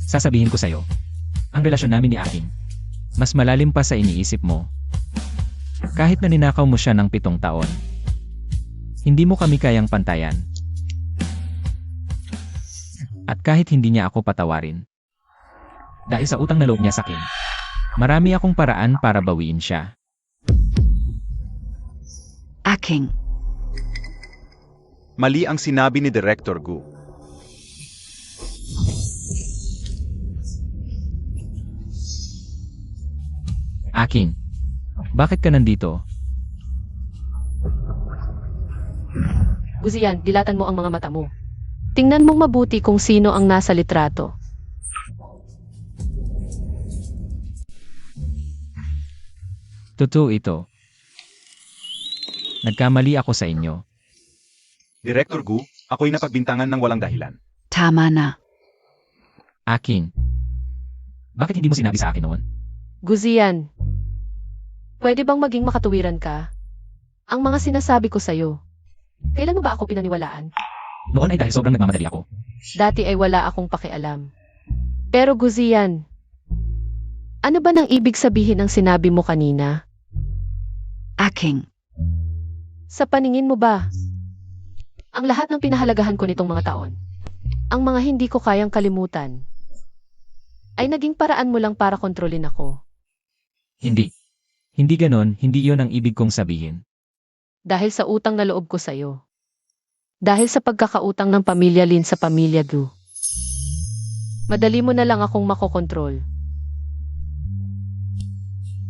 Sasabihin ko sa'yo, ang relasyon namin ni Aking, mas malalim pa sa iniisip mo. Kahit na ninakaw mo siya ng 7 taon, hindi mo kami kayang pantayan. At kahit hindi niya ako patawarin, dahil sa utang na loob niya sa akin, marami akong paraan para bawiin siya. Aking. Mali ang sinabi ni Director Gu. Aking, bakit ka nandito? Guzian, dilatan mo ang mga mata mo. Tingnan mong mabuti kung sino ang nasa litrato. Totoo ito. Nagkamali ako sa inyo. Director Gu, ako'y napagbintangan ng walang dahilan. Tama na. Aking, bakit hindi mo sinabi sa akin noon? Guzian, pwede bang maging makatuwiran ka? Ang mga sinasabi ko sa'yo, kailan mo ba ako pinaniwalaan? Noon ay dahil sobrang nagmamadali ako. Dati ay wala akong pakialam. Pero Guzian, ano ba nang ibig sabihin ng sinabi mo kanina? Aking. Sa paningin mo ba, ang lahat ng pinahalagahan ko nitong mga taon, ang mga hindi ko kayang kalimutan, ay naging paraan mo lang para kontrolin ako? Hindi. Hindi ganon, hindi yon ang ibig kong sabihin. Dahil sa utang na loob ko sa'yo. Dahil sa pagkakautang ng pamilya Lin sa pamilya Gu. Madali mo na lang akong makokontrol.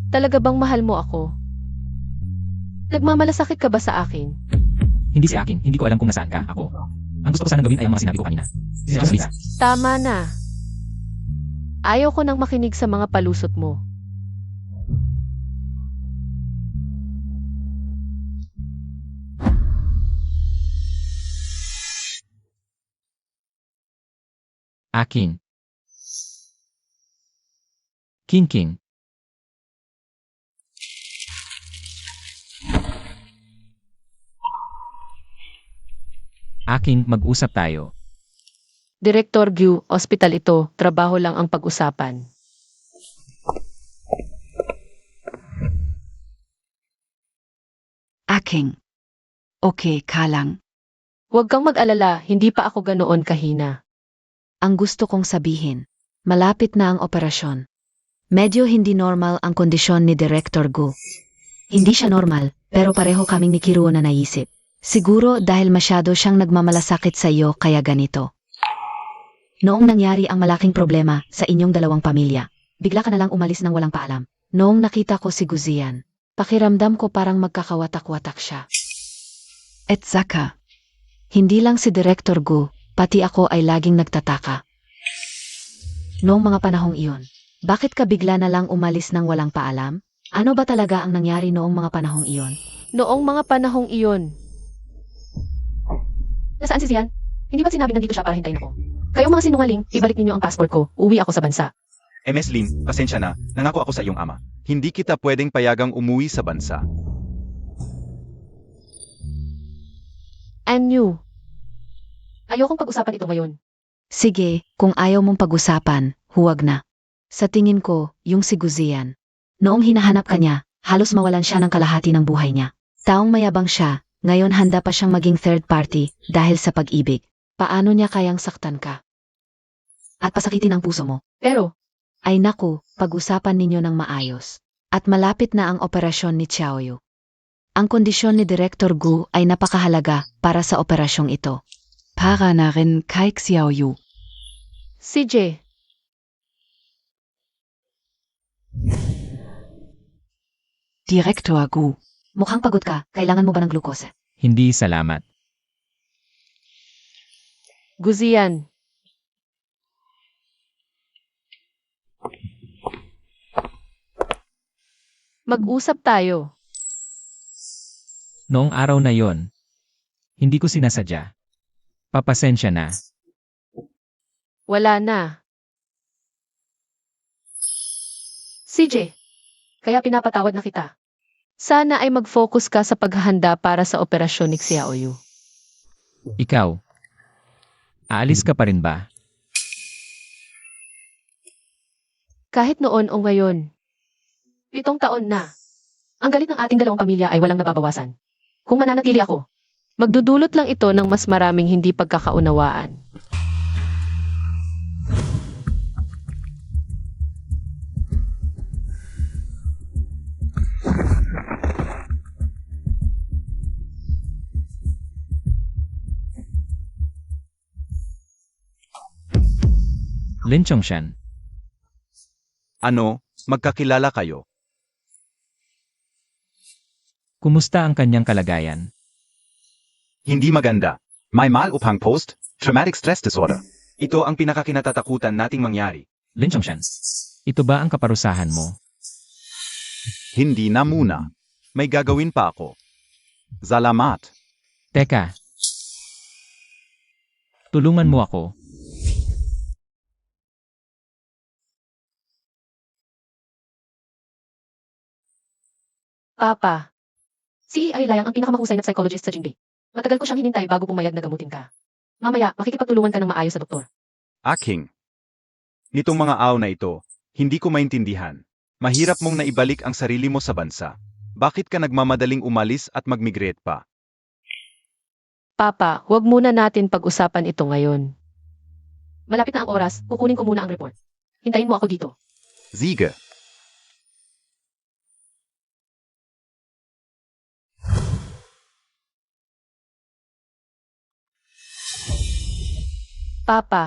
Talaga bang mahal mo ako? Nagmamalasakit ka ba sa akin? Hindi si Aking, hindi ko alam kung nasaan ka, ako. Ang gusto ko sanang gawin ay ang mga sinabi ko kanina. Salita. Tama na. Ayaw ko nang makinig sa mga palusot mo. Aking. King. Aking, mag-usap tayo. Direktor Gu, ospital ito, trabaho lang ang pag-usapan. Aking. Okay ka lang. Huwag kang mag-alala, hindi pa ako ganoon kahina. Ang gusto kong sabihin, malapit na ang operasyon. Medyo hindi normal ang kondisyon ni Director Gu. Hindi siya normal, pero pareho kaming ni Kiruo na naisip. Siguro dahil masyado siyang nagmamalasakit sa iyo kaya ganito. Noong nangyari ang malaking problema sa inyong dalawang pamilya, bigla ka na lang umalis ng walang paalam. Noong nakita ko si Guzian, pakiramdam ko parang magkakawatak-watak siya. Et Zaka. Hindi lang si Director Gu, pati ako ay laging nagtataka. Noong mga panahong iyon, bakit ka bigla na lang umalis ng walang paalam? Ano ba talaga ang nangyari noong mga panahong iyon? Noong mga panahong iyon. Nasaan si Zian? Hindi ba sinabi nandito siya para hintayin ako? Kayong mga sinungaling, ibalik ninyo ang passport ko, uwi ako sa bansa. MS Lin, pasensya na, nangako ako sa iyong ama. Hindi kita pwedeng payagang umuwi sa bansa. And you? Ayokong pag-usapan ito ngayon. Sige, kung ayaw mong pag-usapan, huwag na. Sa tingin ko, yung si Guzian. Noong hinahanap ka niya, halos mawalan siya ng kalahati ng buhay niya. Taong mayabang siya, ngayon handa pa siyang maging third party dahil sa pag-ibig. Paano niya kayang saktan ka? At pasakitin ang puso mo. Pero, Ay naku, pag-usapan ninyo ng maayos. At malapit na ang operasyon ni Xiaoyu. Ang kondisyon ni Director Gu ay napakahalaga para sa operasyong ito. Para na rin kay Xiaoyu. CJ, Direktor Gu. Mukhang pagod ka, kailangan mo ba ng glukose? Hindi salamat. Guzian. Mag-usap tayo. Noong araw na yon, hindi ko sinasadya. Papasensya na. Wala na. CJ, kaya pinapatawad na kita. Sana ay mag-focus ka sa paghahanda para sa operasyon ni Xiaoyu. Ikaw, aalis ka pa rin ba? Kahit noon o ngayon. 7 taon na. Ang galit ng ating dalawang pamilya ay walang nababawasan. Kung mananatili ako, magdudulot lang ito ng mas maraming hindi pagkakaunawaan. Lin Chongshan, Ano, magkakilala kayo? kumusta ang kanyang kalagayan? Hindi maganda. May malupang post-traumatic stress disorder. Ito ang pinakakinatatakutan nating mangyari. Lin Chongshan, ito ba ang kaparusahan mo? Hindi na muna. May gagawin pa ako. Salamat. Teka. Tulungan mo ako. Papa, si Ai Layang ang pinakamahusay na psychologist sa Jinbei. Matagal ko siyang hinintay bago pumayag na gamutin ka. Mamaya, makikipagtulungan ka ng maayos sa doktor. Aking. Nitong mga aw na ito, hindi ko maintindihan. Mahirap mong naibalik ang sarili mo sa bansa. Bakit ka nagmamadaling umalis at mag-migrate pa? Papa, huwag muna natin pag-usapan ito ngayon. Malapit na ang oras, kukunin ko muna ang report. Hintayin mo ako dito. Sige. Papa,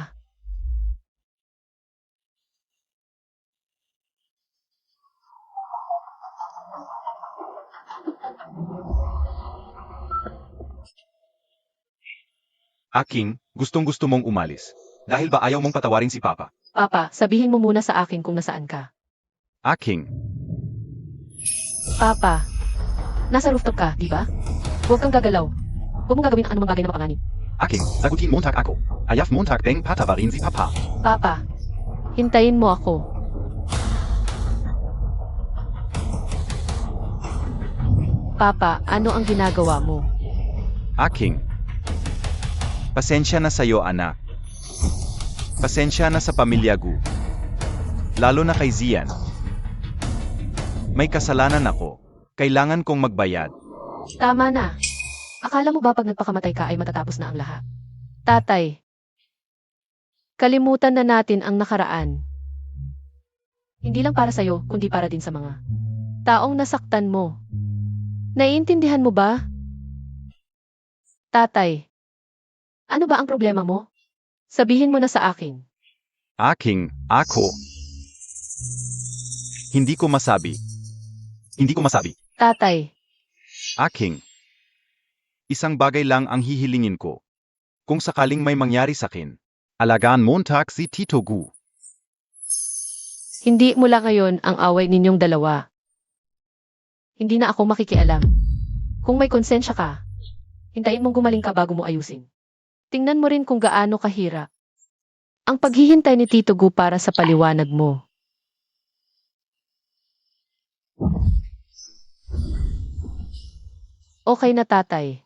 Aking, gustong-gusto mong umalis. Dahil ba ayaw mong patawarin si Papa? Papa, sabihin mo muna sa akin kung nasaan ka. Aking. Papa, nasa rooftop ka, di ba? Huwag kang gagalaw. Huwag mong gagawin ang anumang bagay na mapanganib. Aking, sagutin Montag ako. Ayaf Montag deng patawarin si Papa. Papa, hintayin mo ako. Papa, ano ang ginagawa mo? Aking. Pasensya na sa'yo, anak. Pasensya na sa pamilya Gu. Lalo na kay Zian. May kasalanan ako. Kailangan kong magbayad. Tama na. Akala mo ba pag nagpakamatay ka ay matatapos na ang lahat? Tatay, kalimutan na natin ang nakaraan. Hindi lang para sa'yo, kundi para din sa mga taong nasaktan mo. Naiintindihan mo ba? Tatay, ano ba ang problema mo? Sabihin mo na sa akin. Aking, ako. Hindi ko masabi. Hindi ko masabi. Tatay, Aking. Isang bagay lang ang hihilingin ko. Kung sakaling may mangyari sa akin, alagaan Montag si Tito Gu. hindi mula ngayon ang away ninyong dalawa. Hindi na ako makikialam. Kung may konsensya ka, hintayin mong gumaling ka bago mo ayusin. Tingnan mo rin kung gaano kahirap ang paghihintay ni Tito Gu para sa paliwanag mo. Okay na, tatay.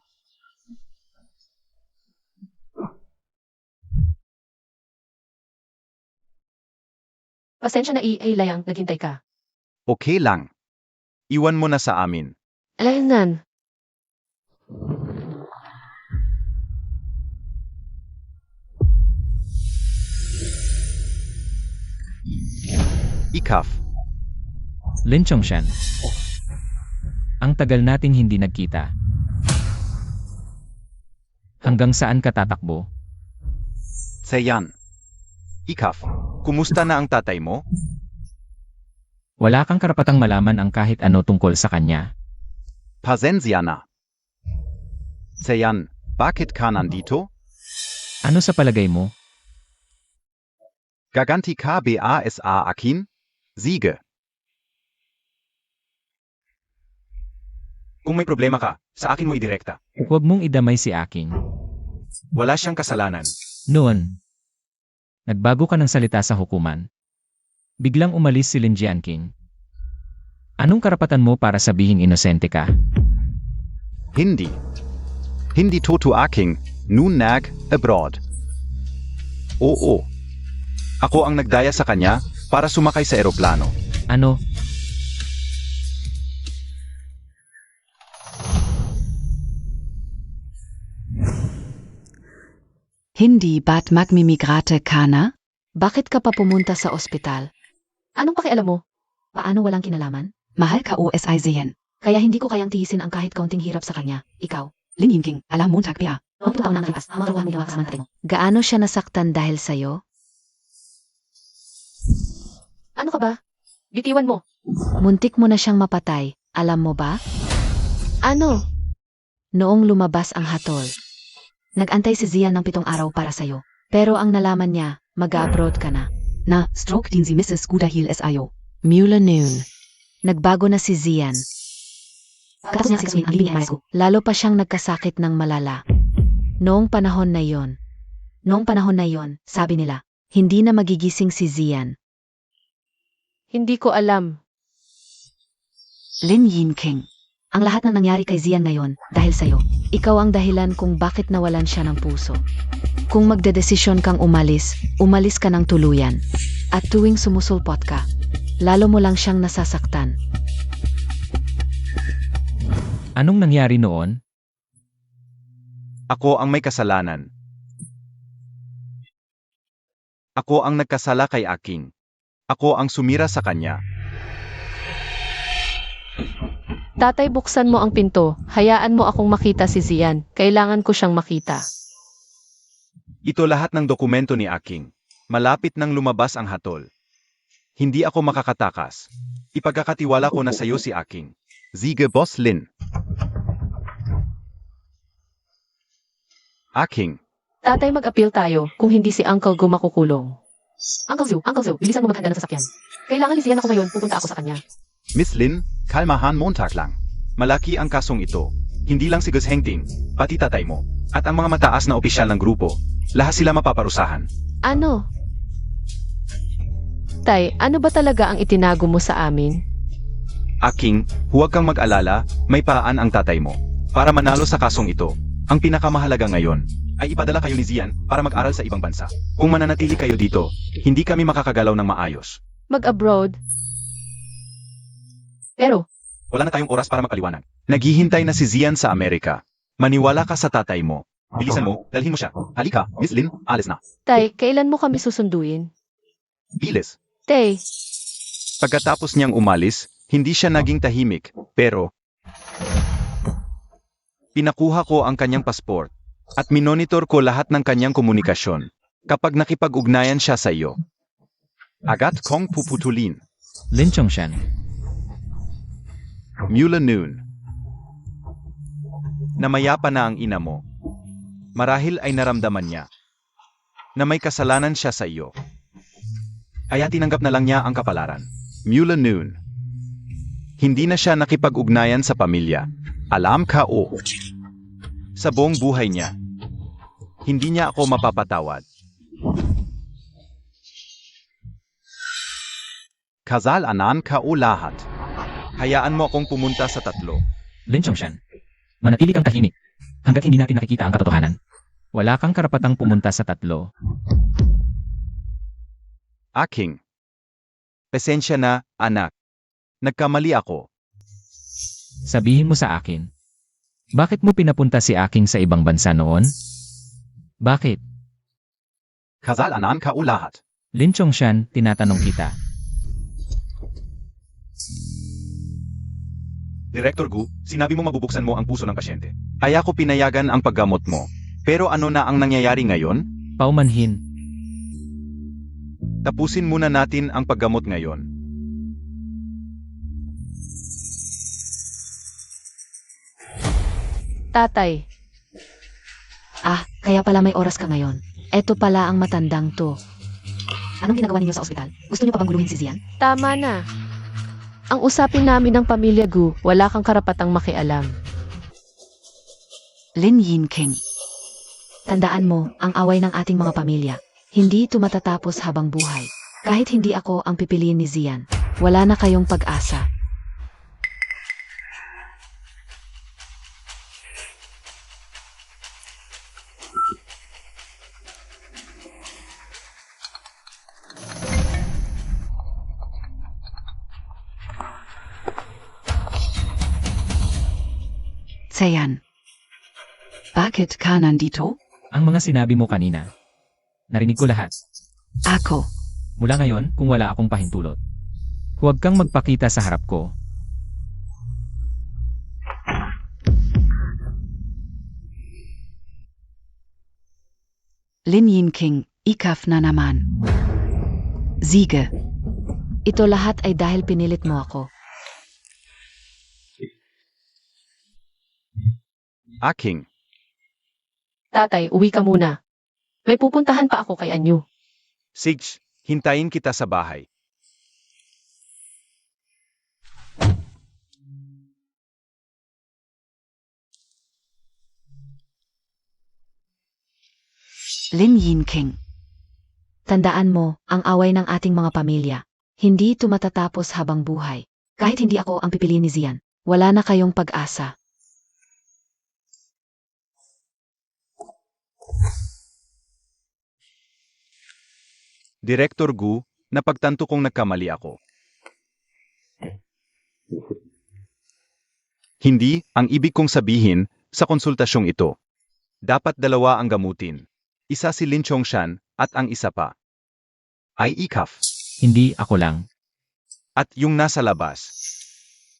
Pasensya na Layang, naghintay ka. Okay lang. Iwan mo na sa amin. Alaynan. Ikaf. Lin Chongshan. Ang tagal nating hindi nagkita. Hanggang saan ka tatakbo? Sayan. Ikaf. Kumusta na ang tatay mo? Wala kang karapatang malaman ang kahit ano tungkol sa kanya. Pasensya na. Sayan, bakit ka nandito? Ano sa palagay mo? Gaganti ka ba sa akin? Sige. Kung may problema ka, sa akin mo idirekta. Huwag mong idamay si Aking. Wala siyang kasalanan. Noon, nagbago ka ng salita sa hukuman. Biglang umalis si Lin Jianqing. Anong karapatan mo para sabihing inosente ka? Hindi. Hindi totoo aking nun nag-abroad. Oo. Ako ang nagdaya sa kanya para sumakay sa eroplano. Ano? Hindi ba't magmimigrate ka na? Bakit ka pa pumunta sa ospital? Anong pakialam mo? Paano walang kinalaman? Mahal ka OSI sehen. Kaya hindi ko kayang tiisin ang kahit kaunting hirap sa kanya. Ikaw. Lin Yingking, alam Montag ba? Ang taon ng lipas, ang maruwang ginawa kasama natin mo. Gaano siya nasaktan dahil sa'yo? Ano ka ba? Bitiwan mo. Muntik mo na siyang mapatay. Alam mo ba? Ano? Noong lumabas ang hatol. Nag-antay si Zian ng 7 araw para sa'yo. Pero ang nalaman niya, mag-abroad ka na. Na, stroke din si Mrs. Gudahil SIO. Mula noon. Nagbago na si Zian. Katapos niya sikasuin ang libing ni Lalo pa siyang nagkasakit ng malala. Noong panahon na yon, sabi nila, hindi na magigising si Zian. Hindi ko alam. Lin Yingking. Ang lahat ng nangyari kay Zian ngayon, dahil sa'yo. Ikaw ang dahilan kung bakit nawalan siya ng puso. Kung magdedesisyon kang umalis, umalis ka ng tuluyan. At tuwing sumusulpot ka, lalo mo lang siyang nasasaktan. Anong nangyari noon? Ako ang may kasalanan. Ako ang nagkasala kay Aking. Ako ang sumira sa kanya. Tatay, buksan mo ang pinto. Hayaan mo akong makita si Zian. Kailangan ko siyang makita. Ito lahat ng dokumento ni Aking. Malapit nang lumabas ang hatol. Hindi ako makakatakas. Ipagkakatiwala ko na sa iyo si Aking. Sige, Boss Lin. Aking. Tatay, mag-appeal tayo kung hindi si Uncle Go makukulong. Uncle Zhu, bilisan mo maghanda ng sasakyan. Kailangan lisiyan ako ngayon, pupunta ako sa kanya. Miss Lin, kalmahan Montag lang. Malaki ang kasong ito. Hindi lang si Gus Hengting, pati tatay mo, at ang mga mataas na opisyal ng grupo. Lahat sila mapaparusahan. Ano? Tay, ano ba talaga ang itinago mo sa amin? Aking, huwag kang mag-alala, may paraan ang tatay mo. Para manalo sa kasong ito, ang pinakamahalaga ngayon, ay ipadala kayo ni Zian para mag-aral sa ibang bansa. Kung mananatili kayo dito, hindi kami makakagalaw ng maayos. Mag-abroad? Pero, Wala na tayong oras para magpaliwanag. Naghihintay na si Zian sa Amerika. Maniwala ka sa tatay mo. Bilisan mo, dalhin mo siya. Halika, Miss Lin, alis na. Tay, kailan mo kami susunduin? Bilis. Tay, Pagkatapos niyang umalis, hindi siya naging tahimik, pero pinakuha ko ang kanyang pasport at minonitor ko lahat ng kanyang komunikasyon. Kapag nakipag-ugnayan siya sa iyo, agad kong puputulin. Lin Chongshan. Mula noon, namayapa na ang ina mo. Marahil ay naramdaman niya na may kasalanan siya sa iyo. Kaya tinanggap na lang niya ang kapalaran. Mula noon, hindi na siya nakipag-ugnayan sa pamilya. Alam ka o, sa buong buhay niya, hindi niya ako mapapatawad. Kasalanan ka o lahat. Hayaan mo akong pumunta sa 3. Lin Chongshan, manatili kang tahimik hanggat hindi natin nakikita ang katotohanan. Wala kang karapatang pumunta sa 3. Aking. Pasensya na, anak. Nagkamali ako. Sabihin mo sa akin. Bakit mo pinapunta si Aking sa ibang bansa noon? Bakit? Kasalanan ka o lahat. Lin Chongshan, tinatanong kita. Director Gu, sinabi mo mabubuksan mo ang puso ng pasyente. Kaya ko pinayagan ang paggamot mo. Pero ano na ang nangyayari ngayon? Paumanhin. Tapusin muna natin ang paggamot ngayon. Tatay, Kaya pala may oras ka ngayon. Eto pala ang matandang to. Anong ginagawa ninyo sa ospital? Gusto niyo pa bang guluhin si Zian? tama na. Ang usapin namin ng pamilya Gu, wala kang karapatang makialam. Lin Yin King. Tandaan mo, ang away ng ating mga pamilya, hindi ito matatapos habang buhay. Kahit hindi ako ang pipiliin ni Zian, wala na kayong pag-asa. Zayan. Bakit ka nandito? Ang mga sinabi mo kanina. Narinig ko lahat. Ako. Mula ngayon, kung wala akong pahintulot. Huwag kang magpakita sa harap ko. Lin Yin King, ikaf na naman. Siege. Ito lahat ay dahil pinilit mo ako. Aking. Tatay, uwi ka muna. May pupuntahan pa ako kay Anyu. Sige, hintayin kita sa bahay. Lin Yin King. Tandaan mo, ang away ng ating mga pamilya, hindi ito matatapos habang buhay. Kahit hindi ako ang pipiliin ni Zian, wala na kayong pag-asa. Director Gu, napagtanto kong nagkamali ako. Hindi, ang ibig kong sabihin, sa konsultasyong ito. Dapat dalawa ang gamutin. Isa si Lin Chongshan, at ang isa pa. Ay ikaf. Hindi ako lang. At yung nasa labas.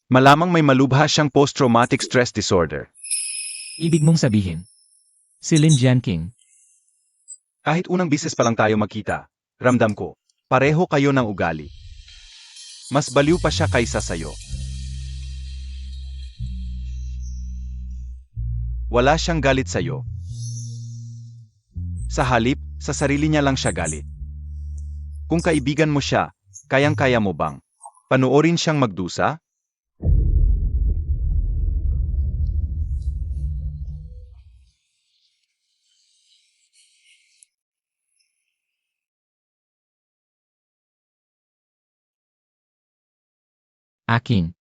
Malamang may malubha siyang post-traumatic stress disorder. Ibig mong sabihin. Si Lin Jianqing. Kahit unang bises pa lang tayo magkita, ramdam ko. Pareho kayo ng ugali. Mas baliw pa siya kaysa sayo. Wala siyang galit sa'yo. Sa halip, sa sarili niya lang siya galit. Kung kaibigan mo siya, kayang-kaya mo bang panoorin siyang magdusa? Aking.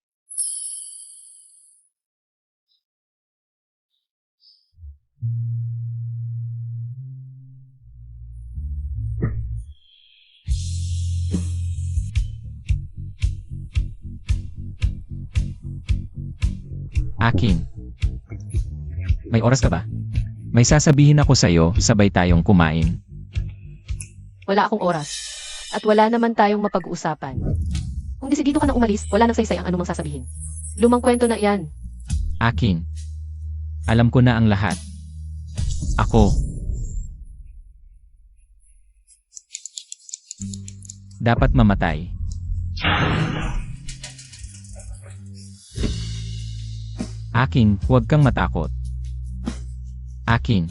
Aking. May oras ka ba? May sasabihin ako sa'yo, sabay tayong kumain. Wala akong oras. At wala naman tayong mapag-uusapan. Kung desidido ka na umalis, wala nang saysay ang anumang sasabihin. Lumang kwento na yan. Aking. Alam ko na ang lahat. Ako. Dapat mamatay. Aking, huwag kang matakot. Aking.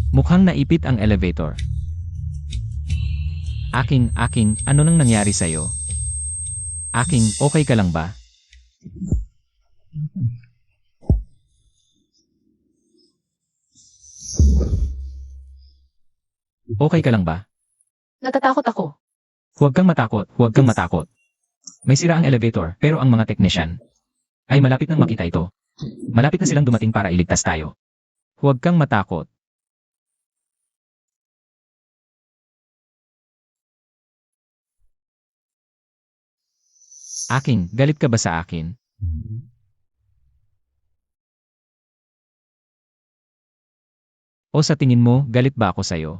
Mukhang naipit ang elevator. Aking, ano nang nangyari sa'yo? Aking, okay ka lang ba? Okay ka lang ba? Natatakot ako. Huwag kang matakot, huwag kang matakot. May sira ang elevator, pero ang mga technician ay malapit nang makita ito. Malapit na silang dumating para iligtas tayo. Huwag kang matakot. Aking, galit ka ba sa akin? O sa tingin mo, galit ba ako sa'yo?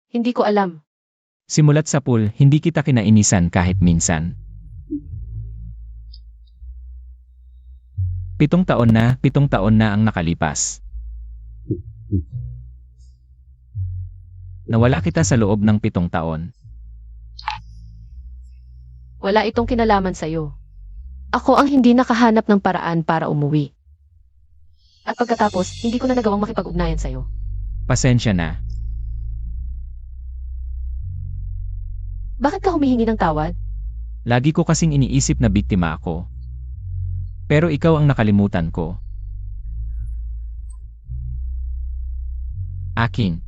Hindi ko alam. Simulat sa pool, hindi kita kinainisan kahit minsan. 7 taon na ang nakalipas. Nawala kita sa loob ng 7 taon. Wala itong kinalaman sa'yo. Ako ang hindi nakahanap ng paraan para umuwi. At pagkatapos, hindi ko na nagawang makipag-ugnayan sa'yo. Pasensya na. Bakit ka humihingi ng tawad? Lagi ko kasing iniisip na biktima ako. Pero ikaw ang nakalimutan ko. Aking.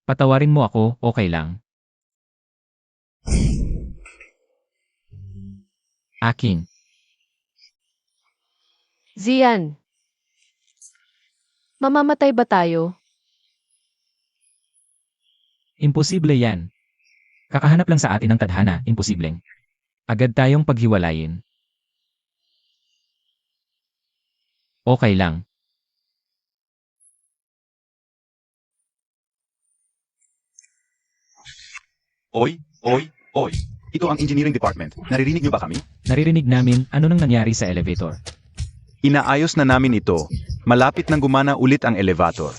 Patawarin mo ako, okay lang. Aking. Zian. Mamamatay ba tayo? Imposible yan. Kakahanap lang sa atin ng tadhana, imposibleng. Agad tayong paghiwalayin. Okay lang. Oy, oy, oy. Ito ang engineering department. Naririnig niyo ba kami? Naririnig namin ano nang nangyari sa elevator. Inaayos na namin ito. Malapit nang gumana ulit ang elevator.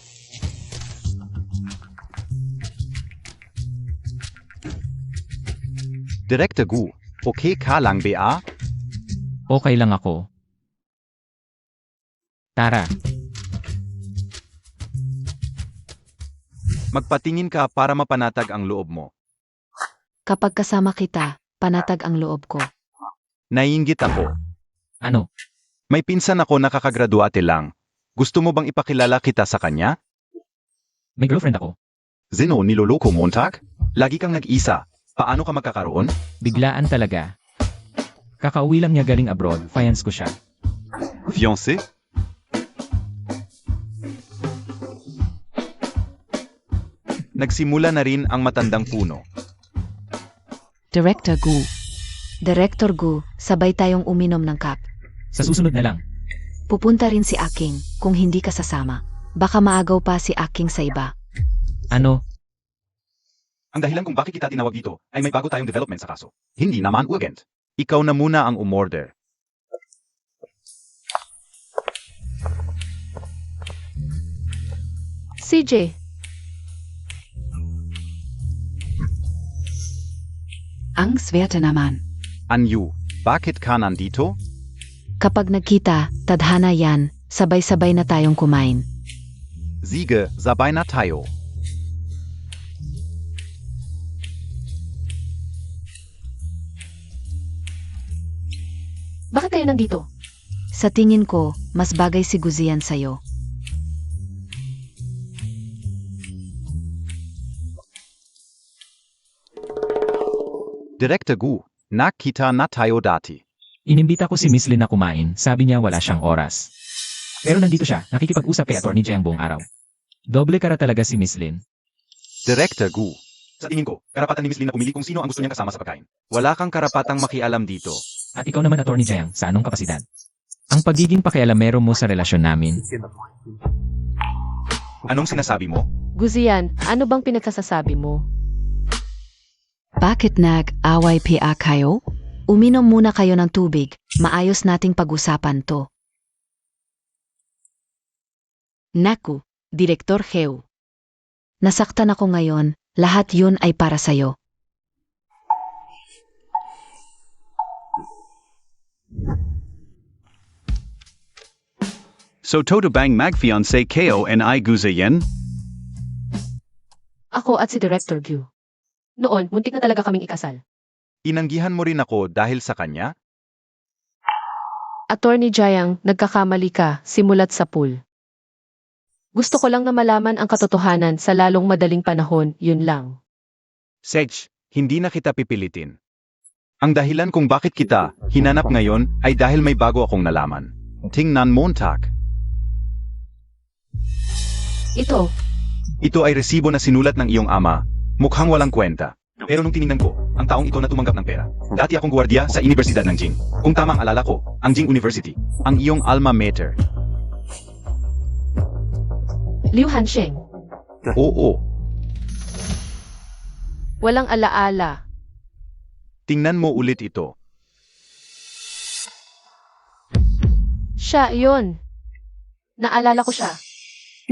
Director Gu, okay ka lang ba? Okay lang ako. Tara, Magpatingin ka para mapanatag ang loob mo. Kapag kasama kita, panatag ang loob ko. Naiinggit ako. Ano? May pinsan ako na kakagraduate lang. Gusto mo bang ipakilala kita sa kanya? May girlfriend ako. Zeno, niloloko Montag? Lagi kang nag-isa. Paano ka magkakaroon? biglaan talaga. Kakauwi lang niya galing abroad, fiance ko siya. Fiancé? Nagsimula na rin ang matandang puno. Director Gu. Director Gu, sabay tayong uminom ng cup. Sa susunod na lang. Pupunta rin si Aking kung hindi ka sasama. Baka maagaw pa si Aking sa iba. Ano? Ang dahilan kung bakit kita tinawag dito ay may bago tayong development sa kaso. Hindi naman urgent. Ikaw na muna ang umorder. CJ, Ang swerte naman. Anyu, bakit ka nandito? Kapag nagkita, tadhana yan, sabay-sabay na tayong kumain. Sige, sabay na tayo. bakit kayo nandito? Sa tingin ko, mas bagay si Guzian sa'yo. Director Gu, nakita na tayo dati. Inimbita ko si Miss Lin na kumain, sabi niya wala siyang oras. Pero nandito siya, nakikipag-usap kay Atty. Jiang buong araw. Doble kara talaga si Miss Lin. Director Gu, Sa tingin ko, karapatan ni Miss Lin na pumili kung sino ang gusto niyang kasama sa pagkain. wala kang karapatang makialam dito. At ikaw naman Atty. Jiang, sa anong kapasidad? Ang pagiging pakialamero mo sa relasyon namin. Anong sinasabi mo? Guzian, ano bang pinagsasabi mo? Bakit nag-away pa kayo? Uminom muna kayo ng tubig, maayos nating pag-usapan to. Naku, Direktor Heu. Nasaktan ako ngayon, lahat yun ay para sa'yo. So Toto Bang Mag fiancé Ko and I Guzayen? Ako at si Director Gu. Noon, muntik na talaga kaming ikasal. Inanggihan mo rin ako dahil sa kanya? Attorney Jayang, nagkakamali ka, simulat sa pool. Gusto ko lang na malaman ang katotohanan sa lalong madaling panahon, yun lang. Sage, hindi na kita pipilitin. Ang dahilan kung bakit kita hinanap ngayon ay dahil may bago akong nalaman. Tingnan mo, Tak. Ito, Ito ay resibo na sinulat ng iyong ama. Mukhang walang kwenta. Pero nung tiningnan ko, ang taong ito na tumanggap ng pera. Dati akong gwardiya sa Universidad ng Jing. Kung tamang alala ko, ang Jing University. Ang iyong alma mater. Liu Hansheng. Oo, Walang alaala. tingnan mo ulit ito. Siya, yon. Naalala ko siya.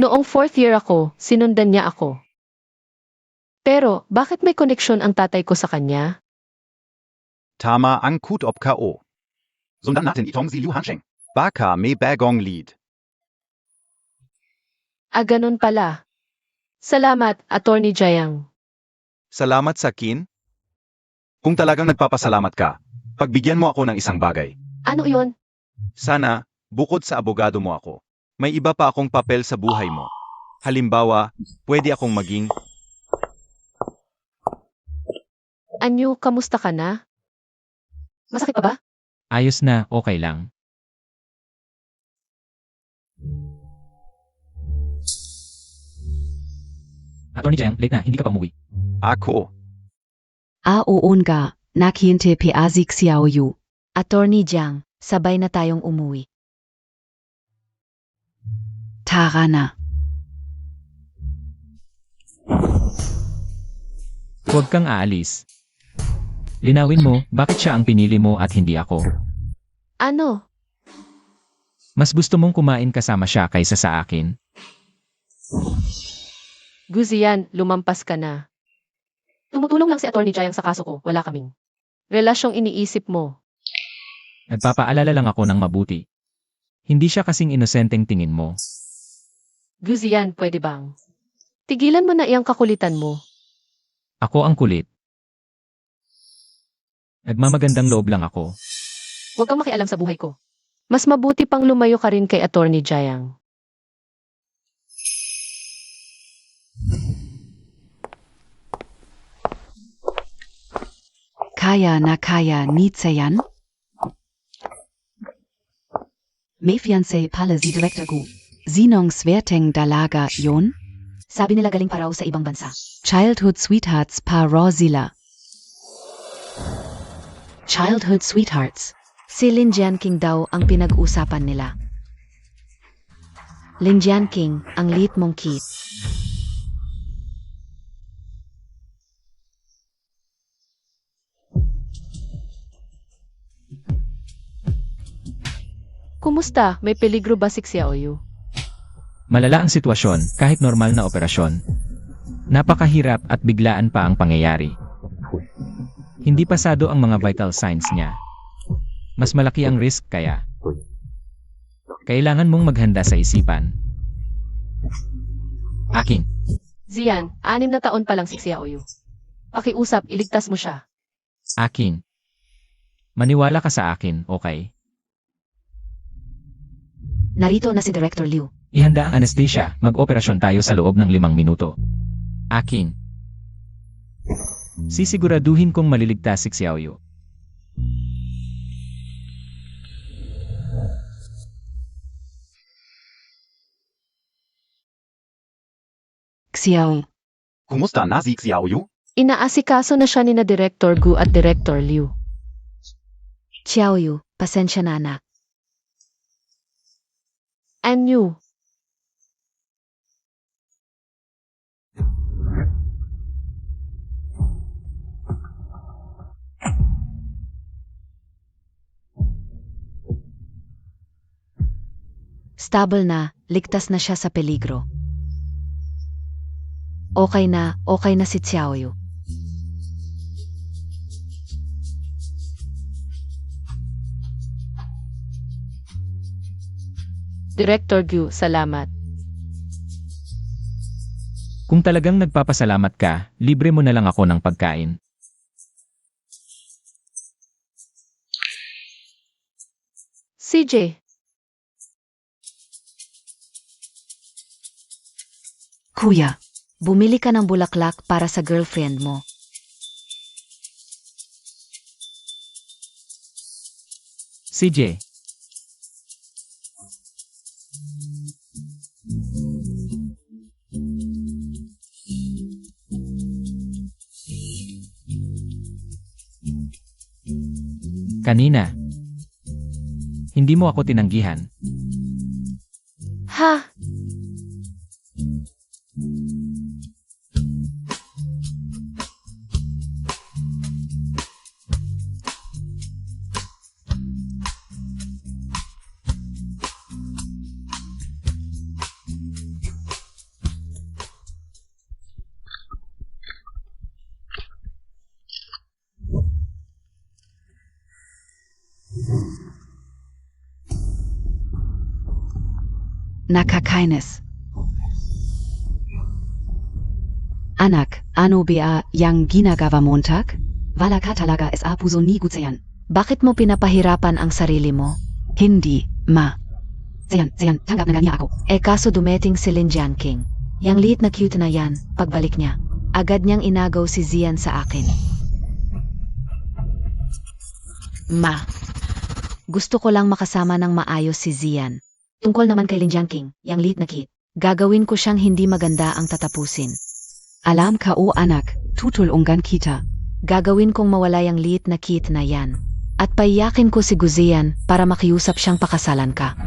Noong 4th year ako, sinundan niya ako. Pero, bakit may koneksyon ang tatay ko sa kanya? Tama ang kutop ko. Sundan natin itong si Liu Hansheng. Baka may bagong lead. Ganun pala. Salamat, Attorney Jayang. Salamat sa kin. Kung talagang nagpapasalamat ka, pagbigyan mo ako ng isang bagay. Ano yon? Sana, bukod sa abogado mo ako, may iba pa akong papel sa buhay mo. Halimbawa, pwede akong maging Anyo, kamusta ka na? Masakit pa ba? Ayos na, okay lang. Attorney Jiang, late na, hindi ka pa umuwi. Ako. Oon ga, nakhinte peazik xiaoyu. Attorney Jiang, sabay na tayong umuwi. Tara na. Huwag kang aalis. Linawin mo, bakit siya ang pinili mo at hindi ako? Ano? Mas gusto mong kumain kasama siya kaysa sa akin? Guzian, lumampas ka na. Tumutulong lang si Attorney Jayang sa kaso ko, wala kaming relasyong iniisip mo. Nagpapaalala lang ako ng mabuti. Hindi siya kasing inosenteng tingin mo. Guzian, pwede bang? Tigilan mo na iyang kakulitan mo. Ako ang kulit. Nagmamagandang loob lang ako. Huwag kang makialam sa buhay ko. Mas mabuti pang lumayo ka rin kay Attorney Jayang. Kaya na kaya ni tsayan? May fiancé pala si Director Gu. Zinong swerteng dalaga yon? Sabi nila galing pa raw sa ibang bansa. Childhood sweethearts pa raw sila. Childhood sweethearts. Si Lin Jianqing daw ang pinag-usapan nila. Lin Jianqing, ang liit mong kid. Kumusta? May peligro ba si Xiaoyu? Malala ang sitwasyon kahit normal na operasyon. Napakahirap at biglaan pa ang pangyayari. Hindi pasado ang mga vital signs niya. Mas malaki ang risk kaya. Kailangan mong maghanda sa isipan. Aking. Zian, 6 na taon pa lang si Xiaoyu. Pakiusap, iligtas mo siya. Aking. Maniwala ka sa akin, okay? Narito na si Director Liu. Ihanda ang anesthesia, mag-operasyon tayo sa loob ng 5 minuto. Aking. Sisiguraduhin kong maliligtas si Xiaoyu. Xiao. Kumusta na si Xiaoyu? Inaasikaso na siya ni na Director Gu at Director Liu. Xiaoyu, pasensya na anak. Anyu, Stable na, ligtas na siya sa peligro. Okay na si Xiaoyu. Director Gu, salamat. Kung talagang nagpapasalamat ka, libre mo na lang ako ng pagkain. CJ, Kuya, bumili ka ng bulaklak para sa girlfriend mo. CJ, kanina, hindi mo ako tinanggihan. ha? Nakakainis. Anak, ano ba yang ginagawa Montag? Wala ka talaga sa puso ni Gutsayan. Bakit mo pinapahirapan ang sarili mo? Hindi, ma. Zayan, tanggap na niya ako. Kaso dumating si Lin Jianqing. Yang liit na cute na yan, pagbalik niya. Agad niyang inagaw si Zian sa akin. Ma, gusto ko lang makasama ng maayos si Zian. Tungkol naman kay Lin Jianqing, yang liit na kid. Gagawin ko siyang hindi maganda ang tatapusin. Alam ka o anak, tutulungan kita. Gagawin kong mawala yung liit na kid na yan. At paiyakin ko si Guzian para makiusap siyang pakasalan ka.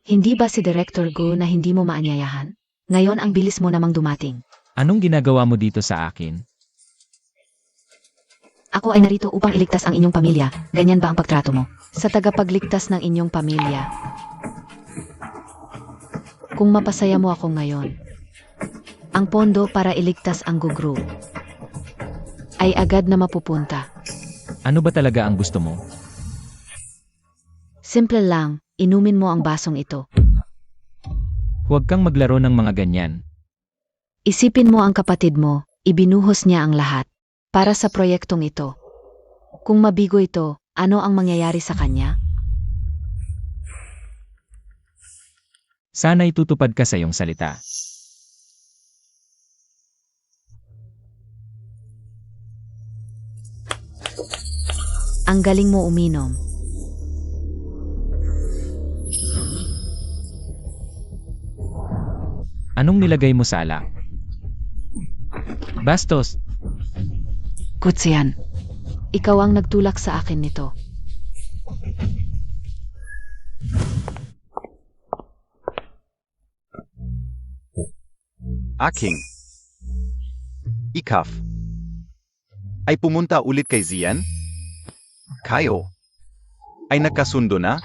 Hindi ba si Director Go na hindi mo maanyayahan? Ngayon ang bilis mo namang dumating. Anong ginagawa mo dito sa akin? Ako ay narito upang iligtas ang inyong pamilya. Ganyan ba ang pagtrato mo? Sa tagapagligtas ng inyong pamilya. Kung mapasaya mo ako ngayon, ang pondo para iligtas ang Gugru ay agad na mapupunta. Ano ba talaga ang gusto mo? Simple lang, inumin mo ang basong ito. Huwag kang maglaro ng mga ganyan. Isipin mo ang kapatid mo, ibinuhos niya ang lahat para sa proyektong ito. Kung mabigo ito, ano ang mangyayari sa kanya? Sana itutupad ka sa iyong salita. Ang galing mo uminom. Anong nilagay mo sa alak? Bastos, Gutsayan, Ikaw ang nagtulak sa akin nito. Aking Ikaf ay pumunta ulit kay Zian? Kayo ay nagkasundo na?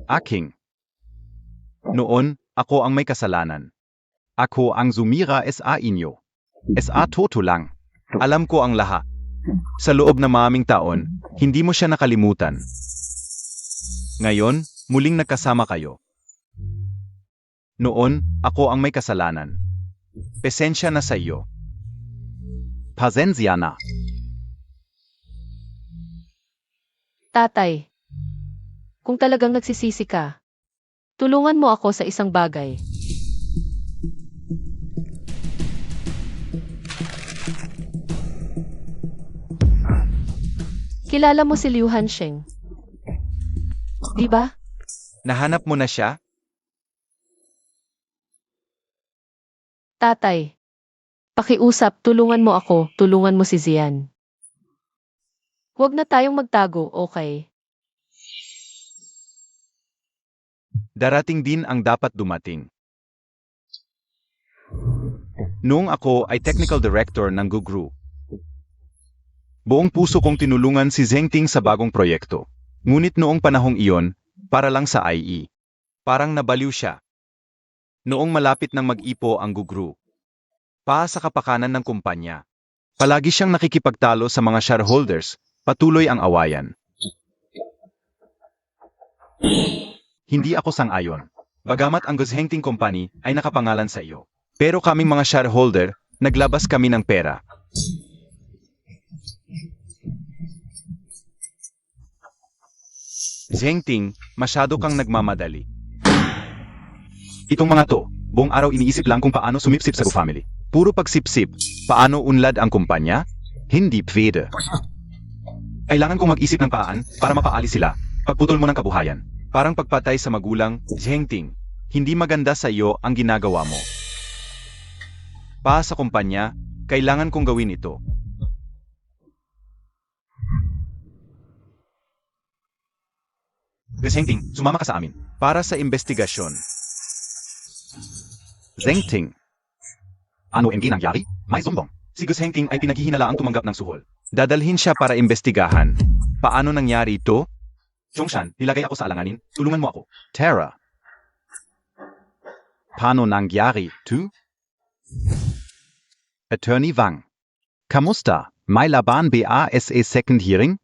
Aking noon, ako ang may kasalanan. Ako ang sumira sa inyo. Sa toto lang. Alam ko ang lahat. Sa loob ng maraming taon, hindi mo siya nakalimutan. Ngayon, muling nagkasama kayo. Noon, ako ang may kasalanan. Pasensya na sa iyo. Pasensya na. Tatay, kung talagang nagsisisi ka, tulungan mo ako sa isang bagay. Kilala mo si Liu Hansheng, di ba? Nahanap mo na siya? Tatay, pakiusap, tulungan mo ako, tulungan mo si Zian. Huwag na tayong magtago, okay? Darating din ang dapat dumating. Noong ako ay technical director ng Gugru, buong puso kong tinulungan si Zhengting sa bagong proyekto. Ngunit noong panahong iyon, para lang sa IE. Parang nabaliw siya. Noong malapit nang mag-ipo ang Gugru, pa sa kapakanan ng kumpanya, palagi siyang nakikipagtalo sa mga shareholders, patuloy ang awayan. Hindi ako sang-ayon. Bagamat ang Guzhengting Company ay nakapangalan sa iyo. Pero kaming mga shareholder, naglabas kami ng pera. Zhengting, masyado kang nagmamadali. Itong mga to, buong araw iniisip lang kung paano sumipsip sa Gu family. Puro pagsipsip, paano unlad ang kumpanya? Hindi pwede. Kailangan kong mag-isip ng paraan para mapaalis sila. Pagputol mo ng kabuhayan. Parang pagpatay sa magulang, Zhengting, hindi maganda sa iyo ang ginagawa mo. Para sa kumpanya, kailangan kong gawin ito. Guzhengting, sumama ka sa amin. Para sa investigasyon. Zhengting. Ano MG nangyari? May zumbong. Si Guzhengting ay pinaghihinalaang tumanggap ng suhol. Dadalhin siya para imbestigahan. Paano nangyari ito? Chongshan, nilagay ako sa alanganin. Tulungan mo ako. Terra. Paano nangyari to? Attorney Wang. Kamusta? May laban ba sa second hearing?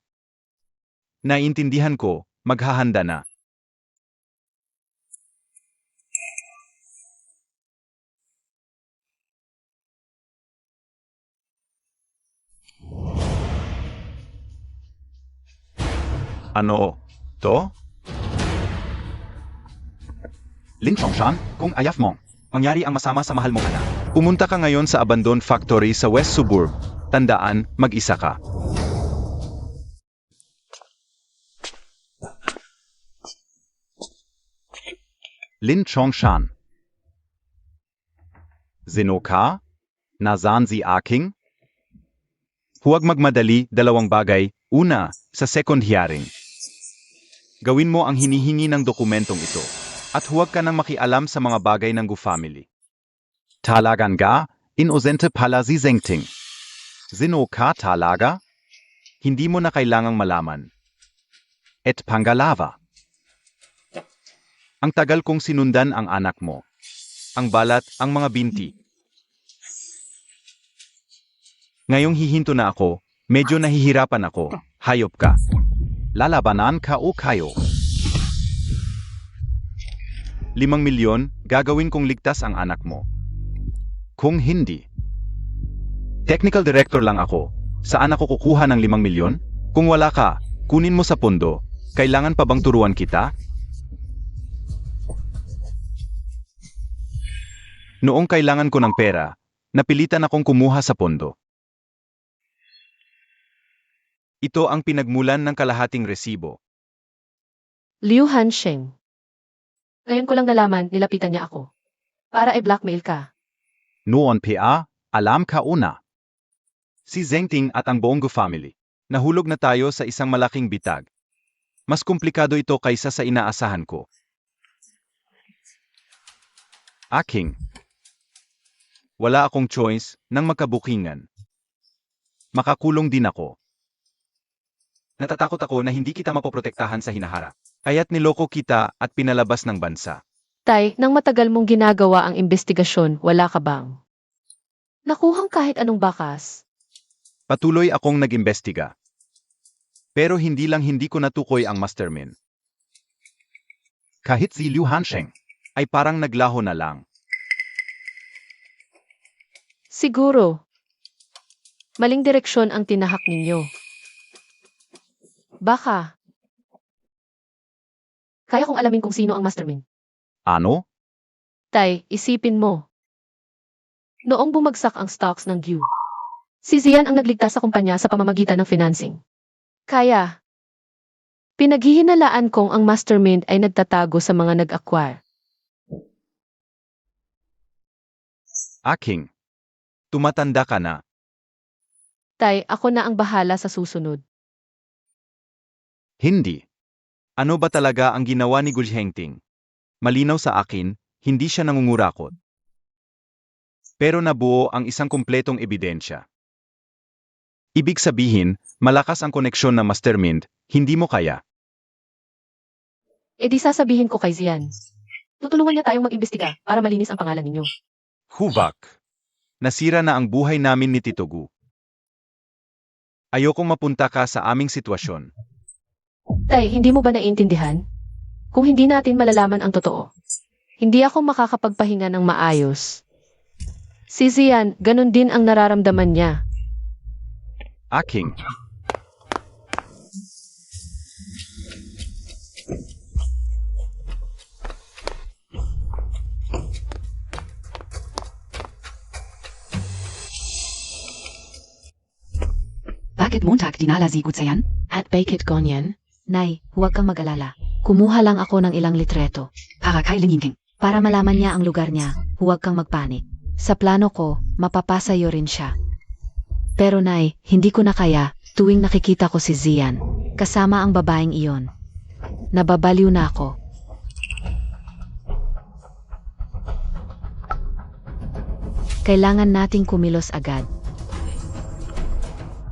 Naiintindihan ko, maghahanda na. Ano? To? Lin Chongshan, kung ayaf mo, mangyari ang masama sa mahal mong anak. Pumunta ka ngayon sa abandoned factory sa West Suburb. Tandaan, mag-isa ka. Lin Chongshan. Sino ka? Nasaan si Aking? Huwag magmadali, dalawang bagay. Una, sa second hearing. Gawin mo ang hinihingi ng dokumentong ito. At huwag ka nang makialam sa mga bagay ng Gu family. Talagang ga, inosente pala si Zhengting. Sino ka talaga? Hindi mo na kailangang malaman. Et pangalawa. Ang tagal kong sinundan ang anak mo. Ang balat, ang mga binti. Ngayong hihinto na ako, medyo nahihirapan ako. Hayop ka. Lalabanan ka o kayo? 5 milyon, gagawin kong ligtas ang anak mo. Kung hindi, Technical director lang ako. Saan ako kukuha ng 5 milyon? Kung wala ka, kunin mo sa pondo. Kailangan pa bang turuan kita? Noong kailangan ko ng pera, napilitan akong kumuha sa pondo. Ito ang pinagmulan ng kalahating resibo. Liu Hansheng. Ngayon ko lang nalaman, nilapitan niya ako. Para i-blackmail ka. noon pa, alam ka una. Si Zhengting at ang buong Gu family. Nahulog na tayo sa isang malaking bitag. Mas komplikado ito kaysa sa inaasahan ko. Aking, Wala akong choice nang magkabukingan. Makakulong din ako. Natatakot ako na hindi kita mapoprotektahan sa hinaharap. Kaya't niloko kita at pinalabas ng bansa. Tay, nang matagal mong ginagawa ang investigasyon, wala ka bang nakuhang kahit anong bakas? Patuloy akong nag-imbestiga. Pero hindi ko natukoy ang mastermind. kahit si Liu Hansheng. Ay parang naglaho na lang. Siguro. Maling direksyon ang tinahak ninyo. Baka. Kaya kong alamin kung sino ang mastermind. Ano? Tay, isipin mo. Noong bumagsak ang stocks ng Gu, si Zian ang nagligtas sa kumpanya sa pamamagitan ng financing. Kaya, pinaghihinalaan kong ang mastermind ay nagtatago sa mga nag-acquire. Aking. Tumatanda ka na. Tay, ako na ang bahala sa susunod. Hindi. Ano ba talaga ang ginawa ni Guzhengting? Malinaw sa akin, hindi siya nangungurakot. Pero nabuo ang isang kumpletong ebidensya. Ibig sabihin, malakas ang koneksyon ng mastermind, hindi mo kaya. E di sasabihin ko kay Zian. Tutulungan niya tayong mag-imbestiga para malinis ang pangalan ninyo. Huvak. Nasira na ang buhay namin ni Tito Gu. Ayokong mapunta ka sa aming sitwasyon. Tay, hindi mo ba naiintindihan? Kung hindi natin malalaman ang totoo, Hindi ako makakapagpahinga ng maayos. Si Zian, ganun din ang nararamdaman niya. Aking. Bakit Montag dinala si Gutsayan? At bakit ganyan? Nay, huwag kang mag-alala. Kumuha lang ako ng ilang litreto. Para kay Linginking. Para malaman niya ang lugar niya, huwag kang magpanik. Sa plano ko, mapapasayo rin siya. Pero Nay, hindi ko na kaya tuwing nakikita ko si Zian, kasama ang babaeng iyon. Nababaliw na ako. Kailangan nating kumilos agad.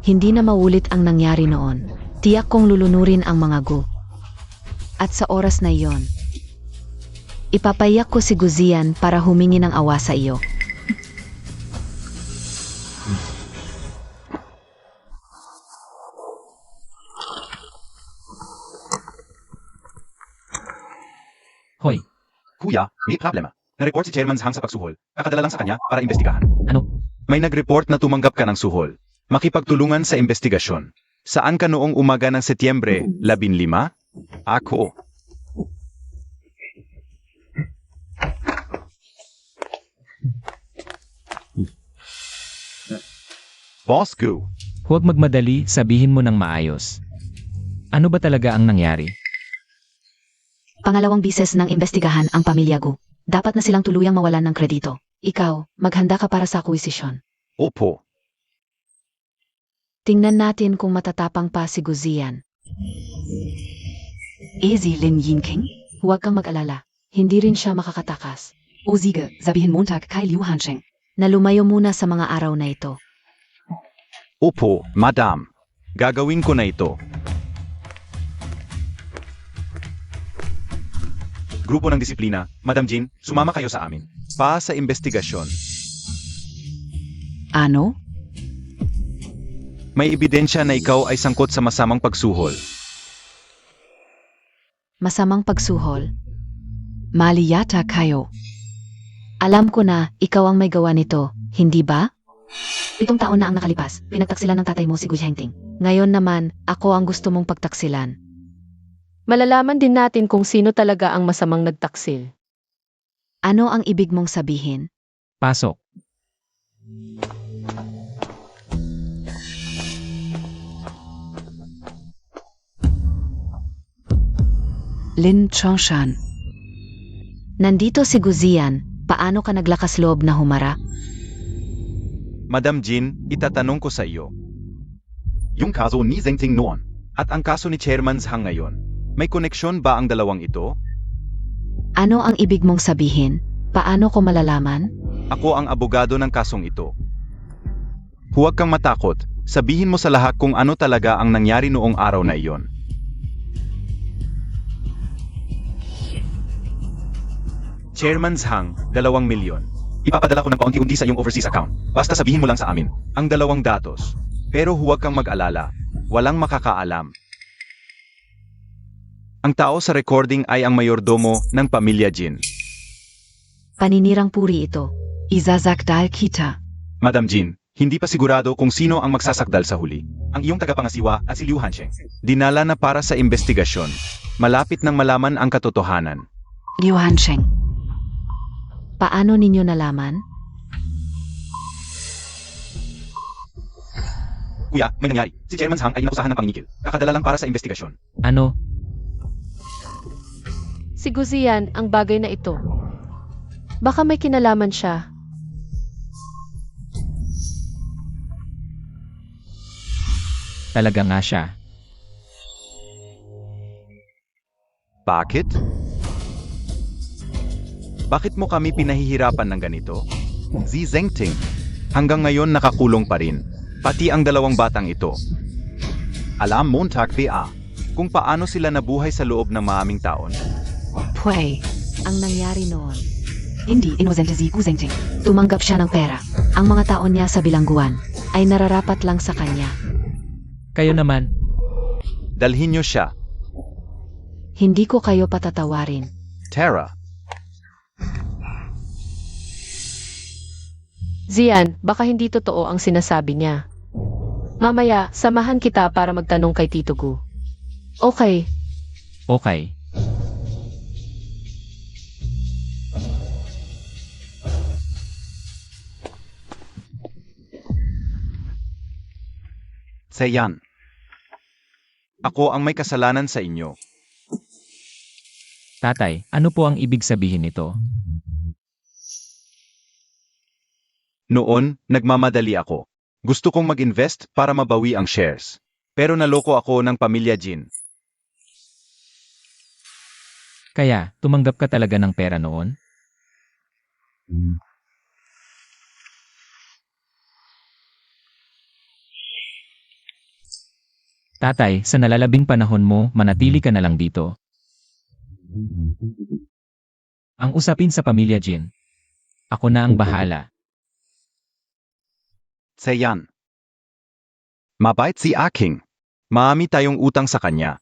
Hindi na maulit ang nangyari noon. Tiyak kong lulunurin ang mga Gu. At sa oras na iyon, ipapayak ko si Guzian para humingi ng awa sa iyo. Hoy, Kuya, may problema. Na-report si Chairman Hang sa pagsuhol. Kakadala lang sa kanya para imbestigahan. ano? May nag-report na tumanggap ka ng suhol. Makipagtulungan sa investigasyon. Saan ka noong umaga ng Setyembre 15? Ako. Boss Gu. Huwag magmadali, sabihin mo ng maayos. Ano ba talaga ang nangyari? Pangalawang bises ng imbestigahan ang pamilya Gu. Dapat na silang tuluyang mawalan ng kredito. Ikaw, maghanda ka para sa akwisisyon. Opo. Tingnan natin kung matatapang pa si Guzian. Si Linginking? Huwag kang mag-alala. Hindi rin siya makakatakas. O sige, sabihin Montag kay Liu Hansheng. Na lumayo muna sa mga araw na ito. Opo, Madam. Gagawin ko na ito. Grupo ng disiplina, Madam Jean, sumama kayo sa amin. Pa sa investigasyon. Ano? May ebidensya na ikaw ay sangkot sa masamang pagsuhol. Masamang pagsuhol. Mali yata kayo. Alam ko na, ikaw ang may gawa nito, hindi ba? 7 taon na ang nakalipas, pinagtaksilan ng tatay mo si Gu Zhengting. Ngayon naman, ako ang gusto mong pagtaksilan. Malalaman din natin kung sino talaga ang masamang nagtaksil. Ano ang ibig mong sabihin? Pasok. Lin Chongshan. Nandito si Guzian, paano ka naglakas loob na humara? Madam Jean, itatanong ko sa iyo. Yung kaso ni Zengting noon. At ang kaso ni Chairman Hang ngayon, may koneksyon ba ang dalawang ito? Ano ang ibig mong sabihin? Paano ko malalaman? Ako ang abogado ng kasong ito. Huwag kang matakot, sabihin mo sa lahat kung ano talaga ang nangyari noong araw na iyon. Chairman Hang, 2 milyon. Ipapadala ko ng paunti-unti sa iyong overseas account. Basta sabihin mo lang sa amin. Ang 2 datos. Pero huwag kang mag-alala, walang makakaalam. Ang tao sa recording ay ang mayordomo ng pamilya Jin. Paninirang puri ito. Izazakdal kita. Madam Jean, hindi pa sigurado kung sino ang magsasakdal sa huli. Ang iyong tagapangasiwa at si Liu Hansheng. Dinala na para sa investigasyon. Malapit nang malaman ang katotohanan. Liu Hansheng. Paano ninyo nalaman? Kuya, may nangyari. Si Chairman Hang ay inakusahan ng pangingikil. Kakadala lang para sa investigasyon. Ano? Si Guzian ang bagay na ito. Baka may kinalaman siya. Talaga nga siya. Bakit? Bakit mo kami pinahihirapan ng ganito? Xi Zengting. Hanggang ngayon nakakulong pa rin. Pati ang 2 batang ito. Alam Montag PA. Kung paano sila nabuhay sa loob ng maaming taon. Pway. Ang nangyari noon, Hindi inosente si Gu Zengting. tumanggap siya ng pera. Ang mga taon niya sa bilangguan ay nararapat lang sa kanya. Kayo naman, Dalhin niyo siya. Hindi ko kayo patatawarin. Tara. Zian, baka hindi totoo ang sinasabi niya. Mamaya, samahan kita para magtanong kay Tito Gu. Okay, Okay. Seyan. Ako ang may kasalanan sa inyo. Tatay, ano po ang ibig sabihin nito? Noon, nagmamadali ako. Gusto kong mag-invest para mabawi ang shares. Pero naloko ako ng pamilya Jin. Kaya, tumanggap ka talaga ng pera noon? Tatay, sa nalalabing panahon mo, manatili ka na lang dito. Ang usapin sa pamilya Jin. Ako na ang bahala. Seyan. Mabait si Aking. Maami tayong utang sa kanya.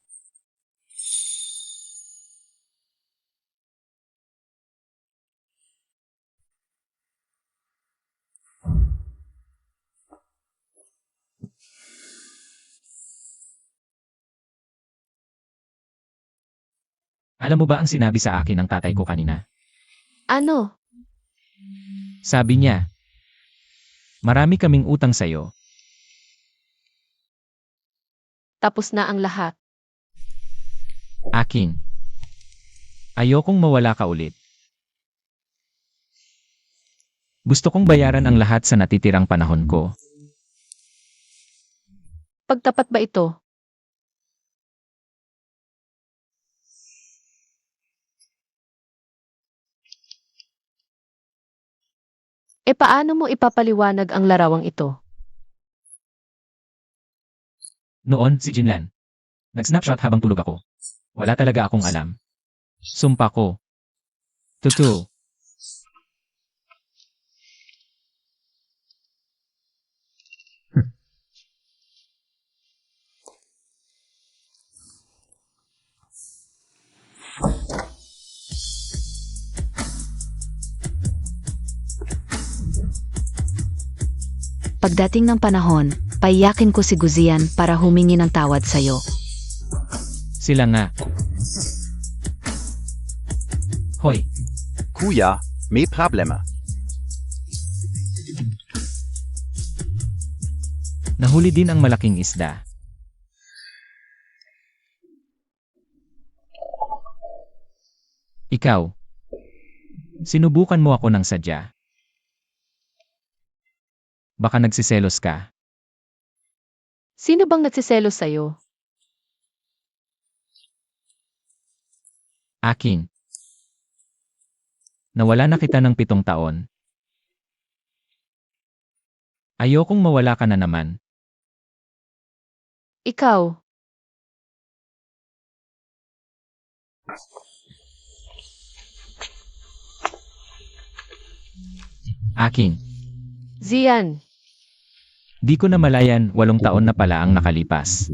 Alam mo ba ang sinabi sa akin ng tatay ko kanina? ano? Sabi niya, marami kaming utang sa'yo. Tapos na ang lahat. Aking. Ayokong mawala ka ulit. Gusto kong bayaran ang lahat sa natitirang panahon ko. Pagtapat ba ito? E paano mo ipapaliwanag ang larawang ito? Noon, si Jinlan. Nag-snapshot habang tulog ako. Wala talaga akong alam. Sumpa ko. Totoo. Pagdating ng panahon, paiyakin ko si Guzian para humingi ng tawad sa'yo. Sila nga. Hoy, Kuya, may problema. Nahuli din ang malaking isda. Ikaw. Sinubukan mo ako ng sadya. Baka nagsiselos ka. Sino bang nagsiselos sa'yo? Aking. Nawala na kita ng 7 taon. Ayokong mawala ka na naman. Ikaw. Aking. Zian. Di ko namalayan 8 taon na pala ang nakalipas.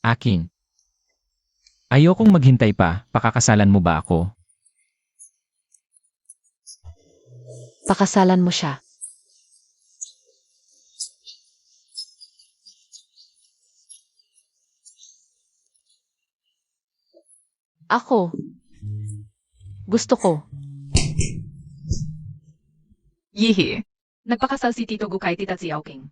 Aking. Ayokong maghintay pa, pakakasalan mo ba ako? Pakasalan mo siya. Ako. Gusto ko. Yihi. Nagpakasal si Tito Gu kay Tita Xiaoqing.